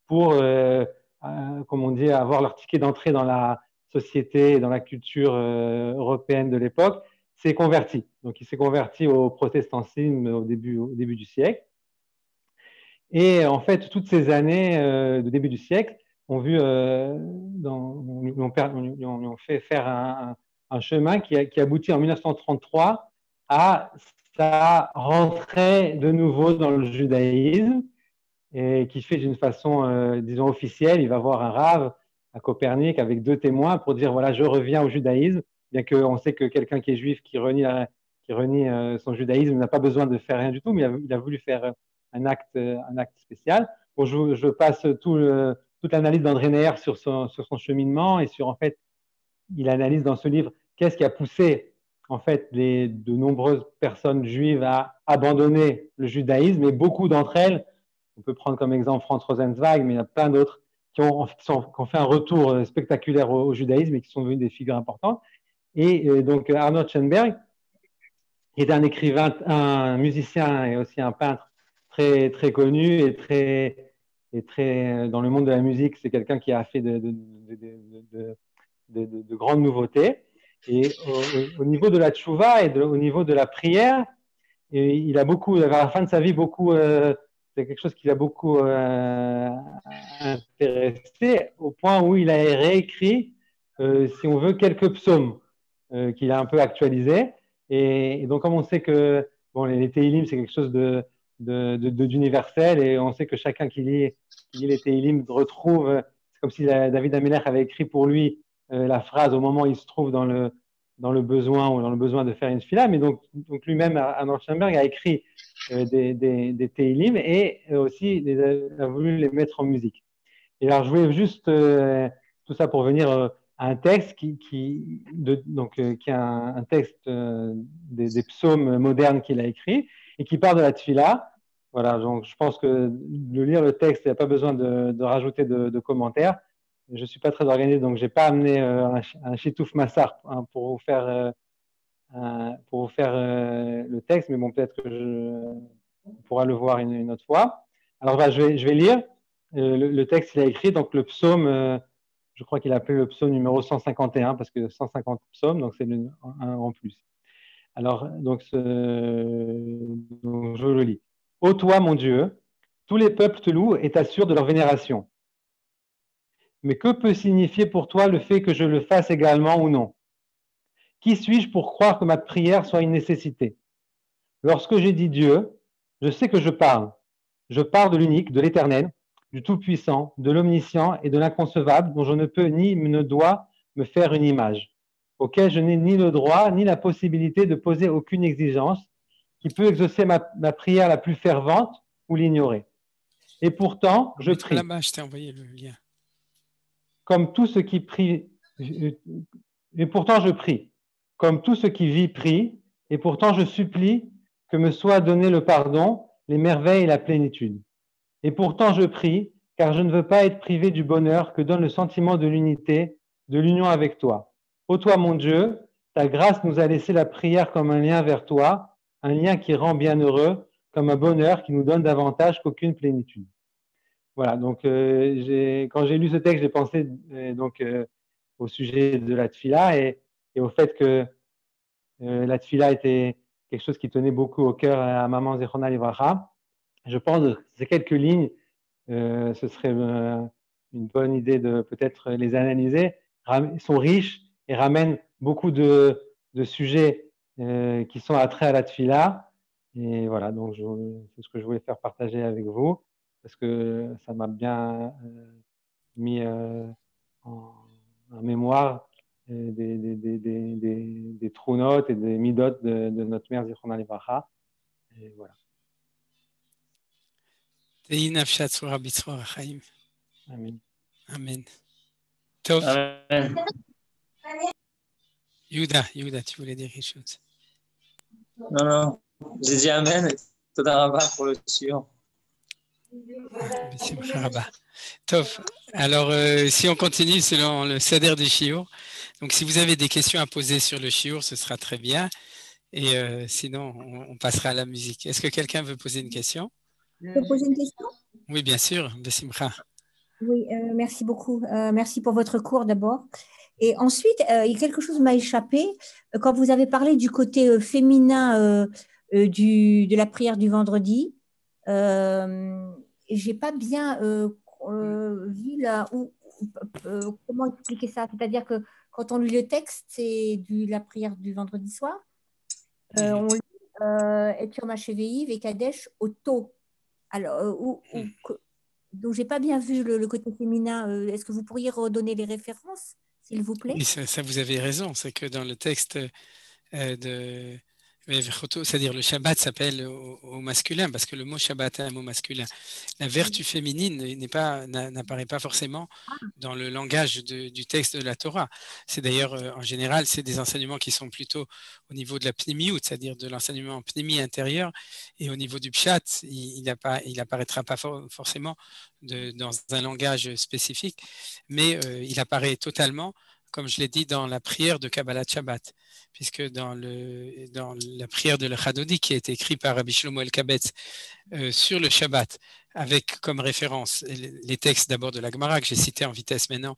pour, comme on dit, avoir leur ticket d'entrée dans la société, dans la culture européenne de l'époque, s'est converti. Donc, il s'est converti au protestantisme au début du siècle. Et en fait, toutes ces années de début du siècle lui ont fait faire un chemin qui aboutit en 1933 à sa rentrée de nouveau dans le judaïsme, et qui fait d'une façon, disons, officielle. Il va voir un rave à Copernic avec 2 témoins pour dire, voilà, je reviens au judaïsme, bien qu'on sait que quelqu'un qui est juif, qui renie son judaïsme, n'a pas besoin de faire rien du tout, mais il a voulu faire un acte spécial. Bon, je passe toute l'analyse d'André Neher sur son cheminement, et sur, en fait, il analyse dans ce livre qu'est-ce qui a poussé en fait de nombreuses personnes juives à abandonner le judaïsme, et beaucoup d'entre elles, on peut prendre comme exemple Franz Rosenzweig, mais il y a plein d'autres qui ont fait un retour spectaculaire au judaïsme et qui sont devenus des figures importantes. Et donc Arnold Schoenberg, qui est un écrivain, un musicien et aussi un peintre très, très connu et très dans le monde de la musique, c'est quelqu'un qui a fait de grandes nouveautés. Et au niveau de la tchouva et au niveau de la prière, et il a beaucoup, à la fin de sa vie, c'est quelque chose qui l'a beaucoup intéressé, au point où il a réécrit, si on veut, quelques psaumes qu'il a un peu actualisés. Et donc, comme on sait que bon, les Tehillim, c'est quelque chose d'universel, et on sait que chacun qui lit les Tehillim retrouve, c'est comme si David Amelech avait écrit pour lui la phrase au moment où il se trouve dans le besoin ou dans le besoin de faire une fila. Mais donc lui-même, Arnold Schoenberg, a écrit des Tehillim et aussi a voulu les mettre en musique. Et alors, je voulais juste tout ça pour venir à un texte qui est un texte des psaumes modernes qu'il a écrit et qui part de la tfila. Voilà, donc je pense que de lire le texte, il n'y a pas besoin de rajouter de commentaires. Je ne suis pas très organisé, donc je n'ai pas amené un chitouf massar pour vous faire le texte, mais bon, peut-être que on pourra le voir une autre fois. Alors, je vais lire le texte qu'il a écrit, donc le psaume, je crois qu'il a appelé le psaume numéro 151, parce que 150 psaumes, donc c'est un en plus. Alors, donc je le lis. Ô toi, mon Dieu, tous les peuples te louent et t'assurent de leur vénération. Mais que peut signifier pour toi le fait que je le fasse également ou non? Qui suis-je pour croire que ma prière soit une nécessité? Lorsque j'ai dit Dieu, je sais que je parle. Je parle de l'unique, de l'éternel, du tout-puissant, de l'omniscient et de l'inconcevable, dont je ne peux ni ne dois me faire une image, auquel je n'ai ni le droit ni la possibilité de poser aucune exigence, qui peut exaucer ma prière la plus fervente ou l'ignorer. Et pourtant, je prie. Là-bas, je t'ai envoyé le lien. Comme tout ce qui prie, et pourtant je prie. Comme tout ce qui vit prie, et pourtant je supplie que me soit donné le pardon, les merveilles et la plénitude. Et pourtant je prie, car je ne veux pas être privé du bonheur que donne le sentiment de l'unité, de l'union avec toi. Ô toi, mon Dieu, ta grâce nous a laissé la prière comme un lien vers toi, un lien qui rend bien heureux, comme un bonheur qui nous donne davantage qu'aucune plénitude. Voilà, donc quand j'ai lu ce texte, j'ai pensé au sujet de la tfila et au fait que la tfila était quelque chose qui tenait beaucoup au cœur à Maman Zechona Livracha. Je pense que ces quelques lignes, ce serait une bonne idée de peut-être les analyser. Ils sont riches et ramènent beaucoup de sujets qui sont attraits à la tfila. Et voilà, donc c'est ce que je voulais faire partager avec vous, parce que ça m'a bien mis en mémoire des true notes et des midot de notre mère Zichron Livracha. Et voilà. Amen. Amen. Tov. Amen. Yuda, tu voulais dire quelque chose? Non, j'ai dit Amen. Toda Rabba pour le suivant. Tov. Alors, si on continue selon le seder du shiur, donc si vous avez des questions à poser sur le shiur, ce sera très bien. Et sinon, on passera à la musique. Est-ce que quelqu'un veut poser une question? Je peux poser une question? Oui, bien sûr. Bessimcha. Oui, merci beaucoup. Merci pour votre cours d'abord. Et ensuite, il y a quelque chose qui m'a échappé. Quand vous avez parlé du côté féminin de la prière du vendredi, j'ai pas bien vu là comment expliquer ça. C'est-à-dire que quand on lit le texte, c'est la prière du vendredi soir. On lit Et Yom HaShevi'i Vekadesh Oto. Alors, donc j'ai pas bien vu le côté féminin. Est-ce que vous pourriez redonner les références, s'il vous plaît? Oui, ça vous avez raison. C'est que dans le texte de C'est-à-dire le Shabbat s'appelle au masculin parce que le mot Shabbat est un mot masculin. La vertu féminine n'apparaît pas forcément dans le langage du texte de la Torah. C'est d'ailleurs, en général, c'est des enseignements qui sont plutôt au niveau de la pnimiout, c'est-à-dire de l'enseignement pnimi intérieur, et au niveau du pshat, il n'apparaîtra pas forcément dans un langage spécifique, mais il apparaît totalement, comme je l'ai dit, dans la prière de Kabbalat Shabbat, puisque dans la prière de l'Echadodi qui a été écrite par Rabbi Shlomo Elkabetz sur le Shabbat, avec comme référence les textes d'abord de la Gemara que j'ai cité en vitesse maintenant,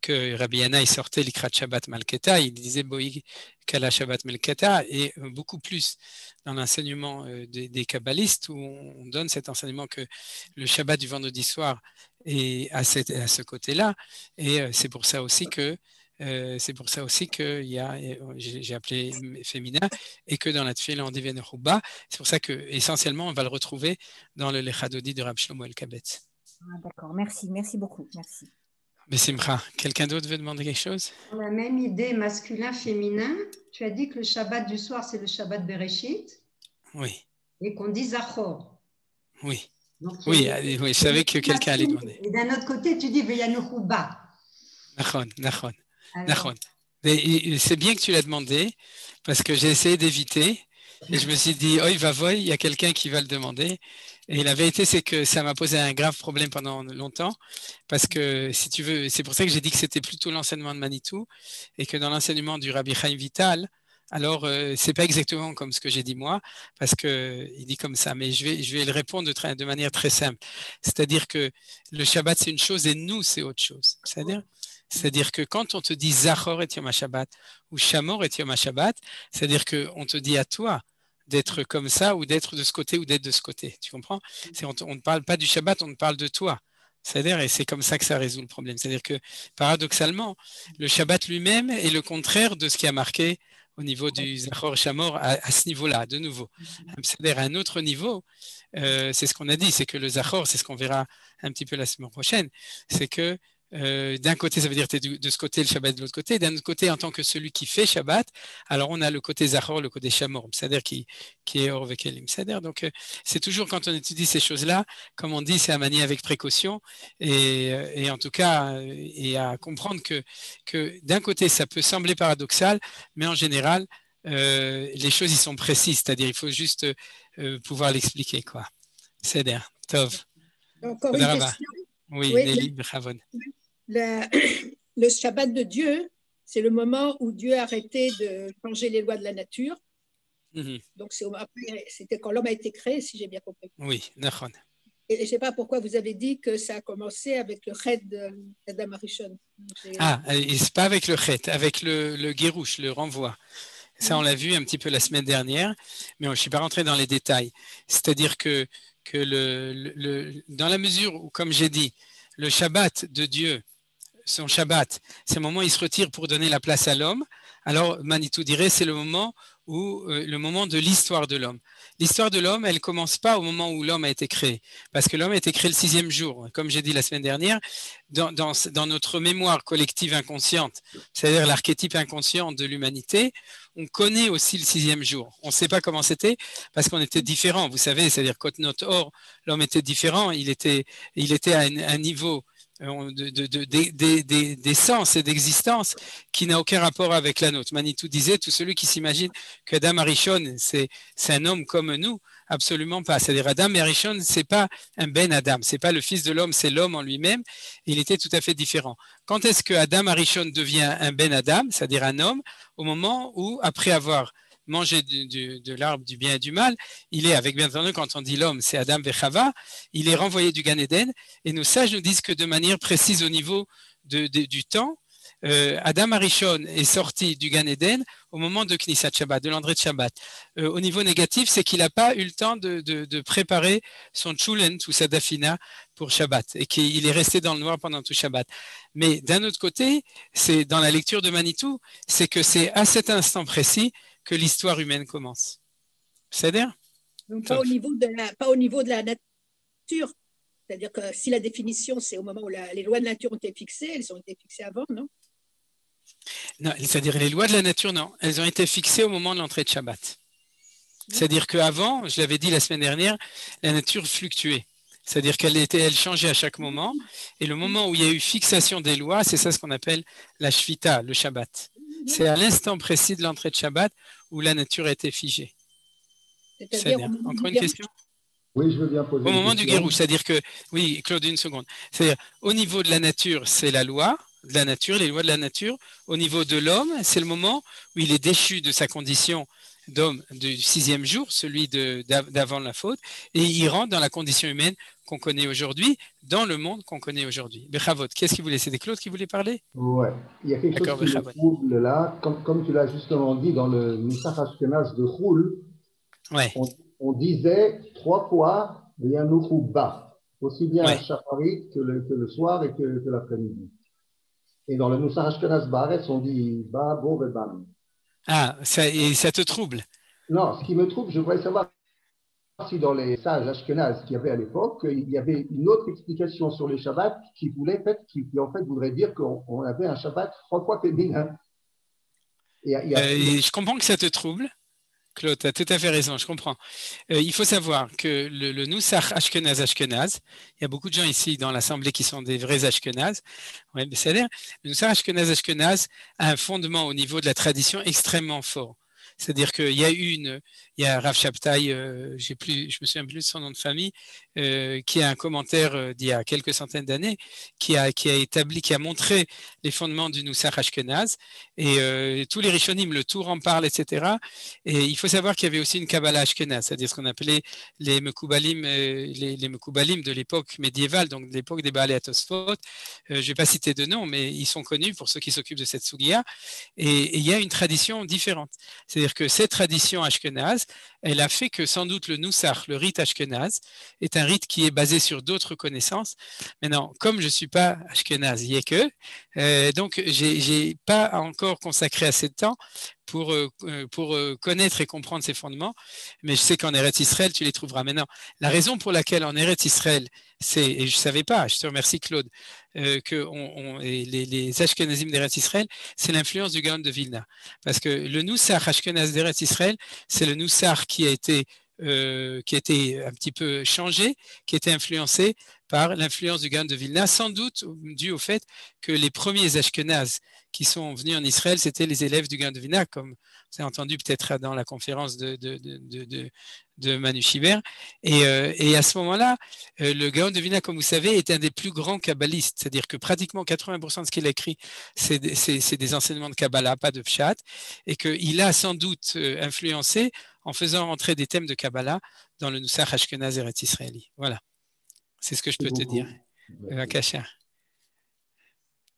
que Rabbi Yannai sortait l'Ikrat Shabbat Malketa, il disait Boï Kala Shabbat Malketa, et beaucoup plus dans l'enseignement des kabbalistes où on donne cet enseignement que le Shabbat du vendredi soir est à ce côté-là, et c'est pour ça aussi que j'ai appelé féminin, et que dans la Tfila on devient Rouba. C'est pour ça que essentiellement on va le retrouver dans le Lechadodi de Rab Shlomo Elkabetz. D'accord, merci beaucoup, merci. Bessimcha, quelqu'un d'autre veut demander quelque chose? Dans la même idée masculin-féminin, tu as dit que le Shabbat du soir c'est le Shabbat Bereshit. Oui. Et qu'on dit Zachor. Oui. Donc, oui, je savais que quelqu'un allait demander. Et d'un autre côté, tu dis Veyanu Rouba. Nachon. C'est bien que tu l'as demandé parce que j'ai essayé d'éviter et je me suis dit oi va il y a quelqu'un qui va le demander, et la vérité c'est que ça m'a posé un grave problème pendant longtemps parce que si tu veux, c'est pour ça que j'ai dit que c'était plutôt l'enseignement de Manitou et que dans l'enseignement du Rabbi Chaim Vital, alors c'est pas exactement comme ce que j'ai dit moi parce que il dit comme ça, mais je vais le répondre de manière très simple, c'est-à-dire que le Shabbat c'est une chose et nous c'est autre chose, c'est-à-dire que quand on te dit Zachor et Yom HaShabbat ou Shamor et Yom HaShabbat, c'est-à-dire qu'on te dit à toi d'être comme ça ou d'être de ce côté ou d'être de ce côté. Tu comprends? On ne parle pas du Shabbat, on ne parle de toi. C'est-à-dire, et c'est comme ça que ça résout le problème. C'est-à-dire que paradoxalement, le Shabbat lui-même est le contraire de ce qui a marqué au niveau du Zachor Shamor à ce niveau-là, de nouveau. C'est-à-dire à un autre niveau, c'est ce qu'on a dit, c'est que le Zachor, c'est ce qu'on verra un petit peu la semaine prochaine, c'est que d'un côté, ça veut dire que tu es de ce côté, le Shabbat de l'autre côté. D'un autre côté, en tant que celui qui fait Shabbat, alors on a le côté Zachor, le côté Shamor, c'est-à-dire qui est hors Vekelim. C'est-à-dire, donc, c'est toujours quand on étudie ces choses-là, comme on dit, c'est à manier avec précaution et en tout cas, et à comprendre que d'un côté, ça peut sembler paradoxal, mais en général, les choses y sont précises, c'est-à-dire il faut juste pouvoir l'expliquer, quoi. C'est-à-dire, Tov. Encore une question. Oui, Nelly Bechavon. Le Shabbat de Dieu, c'est le moment où Dieu a arrêté de changer les lois de la nature. Donc, c'était quand l'homme a été créé, si j'ai bien compris. Oui, d'accord. Et je ne sais pas pourquoi vous avez dit que ça a commencé avec le chet d'Adam Arishon. Et c'est pas avec le chet, avec le guérouche, le renvoi. Ça, on l'a vu un petit peu la semaine dernière, mais je ne suis pas rentré dans les détails. C'est-à-dire que dans la mesure où, comme j'ai dit, le Shabbat de Dieu, son Shabbat, c'est le moment où il se retire pour donner la place à l'homme, alors Manitou dirait c'est le moment de l'histoire de l'homme. L'histoire de l'homme, elle ne commence pas au moment où l'homme a été créé, parce que l'homme a été créé le 6e jour. Comme j'ai dit la semaine dernière, dans notre mémoire collective inconsciente, c'est-à-dire l'archétype inconscient de l'humanité, on connaît aussi le 6e jour. On ne sait pas comment c'était, parce qu'on était différents. Vous savez, c'est-à-dire qu'au notre or, l'homme était différent, il était à un niveau d'essence et d'existence qui n'a aucun rapport avec la nôtre. Manitou disait, tout celui qui s'imagine qu'Adam Arishon, c'est un homme comme nous, absolument pas. C'est-à-dire Adam Arishon, c'est pas un Ben Adam, c'est pas le fils de l'homme, c'est l'homme en lui-même. Il était tout à fait différent. Quand est-ce que Adam Arishon devient un Ben Adam, c'est-à-dire un homme? Au moment où, après avoir mangé de l'arbre du bien et du mal, il est, avec bien entendu, quand on dit l'homme, c'est Adam Vechava, il est renvoyé du Gan Eden, et nos sages nous disent que de manière précise au niveau du temps, Adam Arishon est sorti du Gan Eden au moment de Knisat Shabbat, de l'entrée de Shabbat. Au niveau négatif, c'est qu'il n'a pas eu le temps de préparer son tchoulen ou sa dafina pour Shabbat et qu'il est resté dans le noir pendant tout Shabbat. Mais d'un autre côté, c'est dans la lecture de Manitou, c'est que c'est à cet instant précis que l'histoire humaine commence. C'est-à-dire pas au niveau de la nature. C'est-à-dire que si la définition, c'est au moment où les lois de la nature ont été fixées, elles ont été fixées avant, non? Non, c'est-à-dire les lois de la nature, non. Elles ont été fixées au moment de l'entrée de Shabbat. C'est-à-dire qu'avant, je l'avais dit la semaine dernière, la nature fluctuait. C'est-à-dire elle changeait à chaque moment. Et le moment où il y a eu fixation des lois, c'est ça ce qu'on appelle la Shvita, le Shabbat. C'est à l'instant précis de l'entrée de Shabbat où la nature a été figée. C'est-à-dire, encore une question ? Oui, je veux bien poser au moment du Guérouche, c'est-à-dire que, oui, Claude, une seconde. C'est-à-dire, au niveau de la nature, c'est la loi de la nature, les lois de la nature. Au niveau de l'homme, c'est le moment où il est déchu de sa condition d'homme du 6e jour, celui d'avant la faute, et il rentre dans la condition humaine qu'on connaît aujourd'hui, dans le monde qu'on connaît aujourd'hui. Bechavot, qu'est-ce qu'il voulait? C'était Claude qui voulait parler? Ouais, il y a quelque chose qui me trouble là, comme tu l'as justement dit dans le Nusach Ashkenaz de Choul, ouais. On disait 3 fois Yanuchu Ba, aussi bien à Shacharit que le soir et que l'après-midi. Et dans le Nusach Ashkenaz Baaretz, on dit Ba, Bo, et Bam. Ah, et ça te trouble? Non, ce qui me trouble, je voudrais savoir si dans les sages ashkénazes qu'il y avait à l'époque, il y avait une autre explication sur les Shabbats qui en fait voudrait dire qu'on avait un Shabbat 3 fois féminin. Je comprends que ça te trouble. Claude, tu as tout à fait raison, je comprends. Il faut savoir que le Nusach Ashkenaz, il y a beaucoup de gens ici dans l'Assemblée qui sont des vrais Ashkenaz. Ouais, c'est-à-dire, le Nusach Ashkenaz a un fondement au niveau de la tradition extrêmement fort. C'est-à-dire qu'il y a Rav Shabtai, je me souviens plus de son nom de famille, qui a un commentaire d'il y a quelques centaines d'années, qui a montré les fondements du Nusach Ashkenaz, et tous les Rishonim, le Tour en parle, etc. Et il faut savoir qu'il y avait aussi une Kabbalah Ashkenaz, c'est-à-dire ce qu'on appelait les Mekoubalim, les Mekoubalim de l'époque médiévale, donc de l'époque des Baalei Tosfot. Je ne vais pas citer de nom, mais ils sont connus pour ceux qui s'occupent de cette Sugiya, et il y a une tradition différente. C'est-à-dire que cette tradition ashkenaz, elle a fait que sans doute le Nusach, le rite ashkenaz, est un rite qui est basé sur d'autres connaissances. Maintenant, comme je ne suis pas ashkenaz, donc je n'ai pas encore consacré assez de temps pour connaître et comprendre ces fondements, mais je sais qu'en Eretz Israël, tu les trouveras. Maintenant, la raison pour laquelle en Eretz Israël, et je ne savais pas, je te remercie Claude, que les Ashkenazim d'Eretz Israël, c'est l'influence du Gaon de Vilna. Parce que le Nusach Ashkenaz d'Eretz Israël, c'est le Nusach qui a été un petit peu changé, qui a été influencé par l'influence du Gaon de Vilna, sans doute dû au fait que les premiers Ashkenaz qui sont venus en Israël, c'était les élèves du Gaon de Vilna, comme vous avez entendu peut-être dans la conférence de Manu Chibert. Et à ce moment-là, le Gaon de Vilna, comme vous savez, est un des plus grands kabbalistes, c'est-à-dire que pratiquement 80% de ce qu'il a écrit, c'est des enseignements de Kabbalah, pas de Pshat, et qu'il a sans doute influencé en faisant entrer des thèmes de Kabbalah dans le Nusach Ashkenaz Eretz Israéli. Voilà, c'est ce que je peux te dire. Vakasha.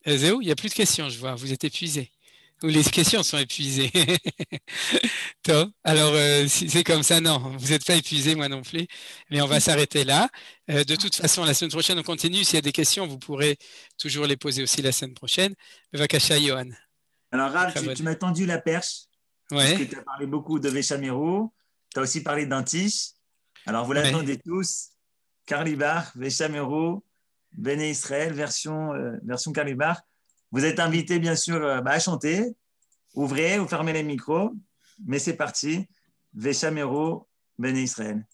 Zéou, il n'y a plus de questions, je vois, vous êtes épuisés. Ou les questions sont épuisées. Top. Alors, si c'est comme ça, non, vous n'êtes pas épuisés, moi non plus. Mais on va s'arrêter là. De toute façon, la semaine prochaine, on continue. S'il y a des questions, vous pourrez toujours les poser aussi la semaine prochaine. Vakasha, Yohan. Alors, Rav, tu m'as tendu la perche. Ouais. Parce que tu as parlé beaucoup de Veshameru. Tu as aussi parlé d'Antish. Alors, vous l'attendez tous. Karlibar, Veshameru, Béné Israël, version Karlibar. Vous êtes invités, bien sûr, à chanter. Ouvrez ou fermez les micros. Mais c'est parti. Veshameru, Béné Israël.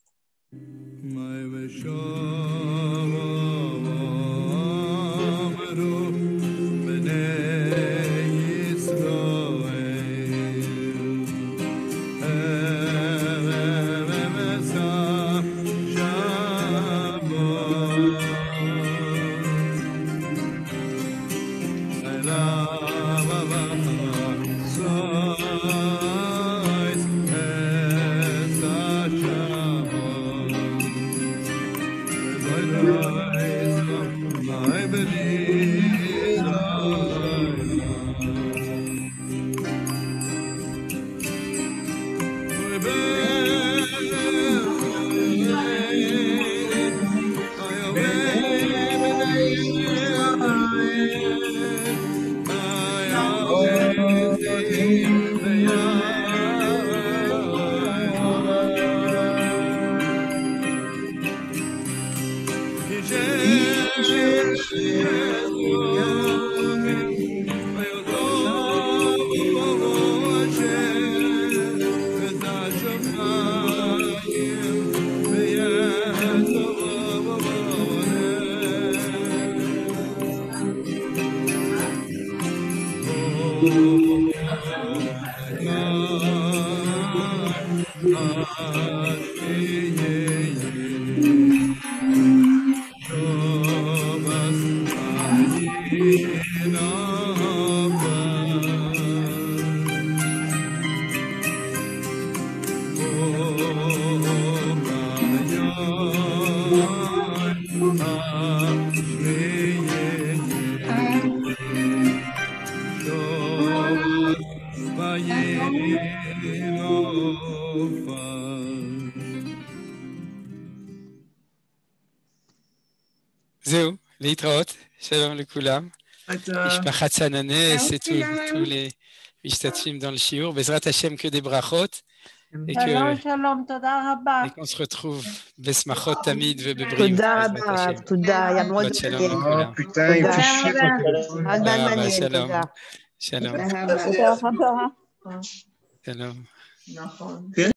Yeah. זהו, להתראות, שלום לכולם. משפחת סננה, c'est tous les משתתפים dans le שיעור, בעזרת השם que des ברכות. שלום, שלום, תודה רבה. et qu'on se retrouve בשמחות תמיד ובבריאות. תודה רבה, תודה, ימוד שלום. putain, il fait chier ton téléphone. הזמן מעניין, תודה. שלום. שלום. שלום. נכון.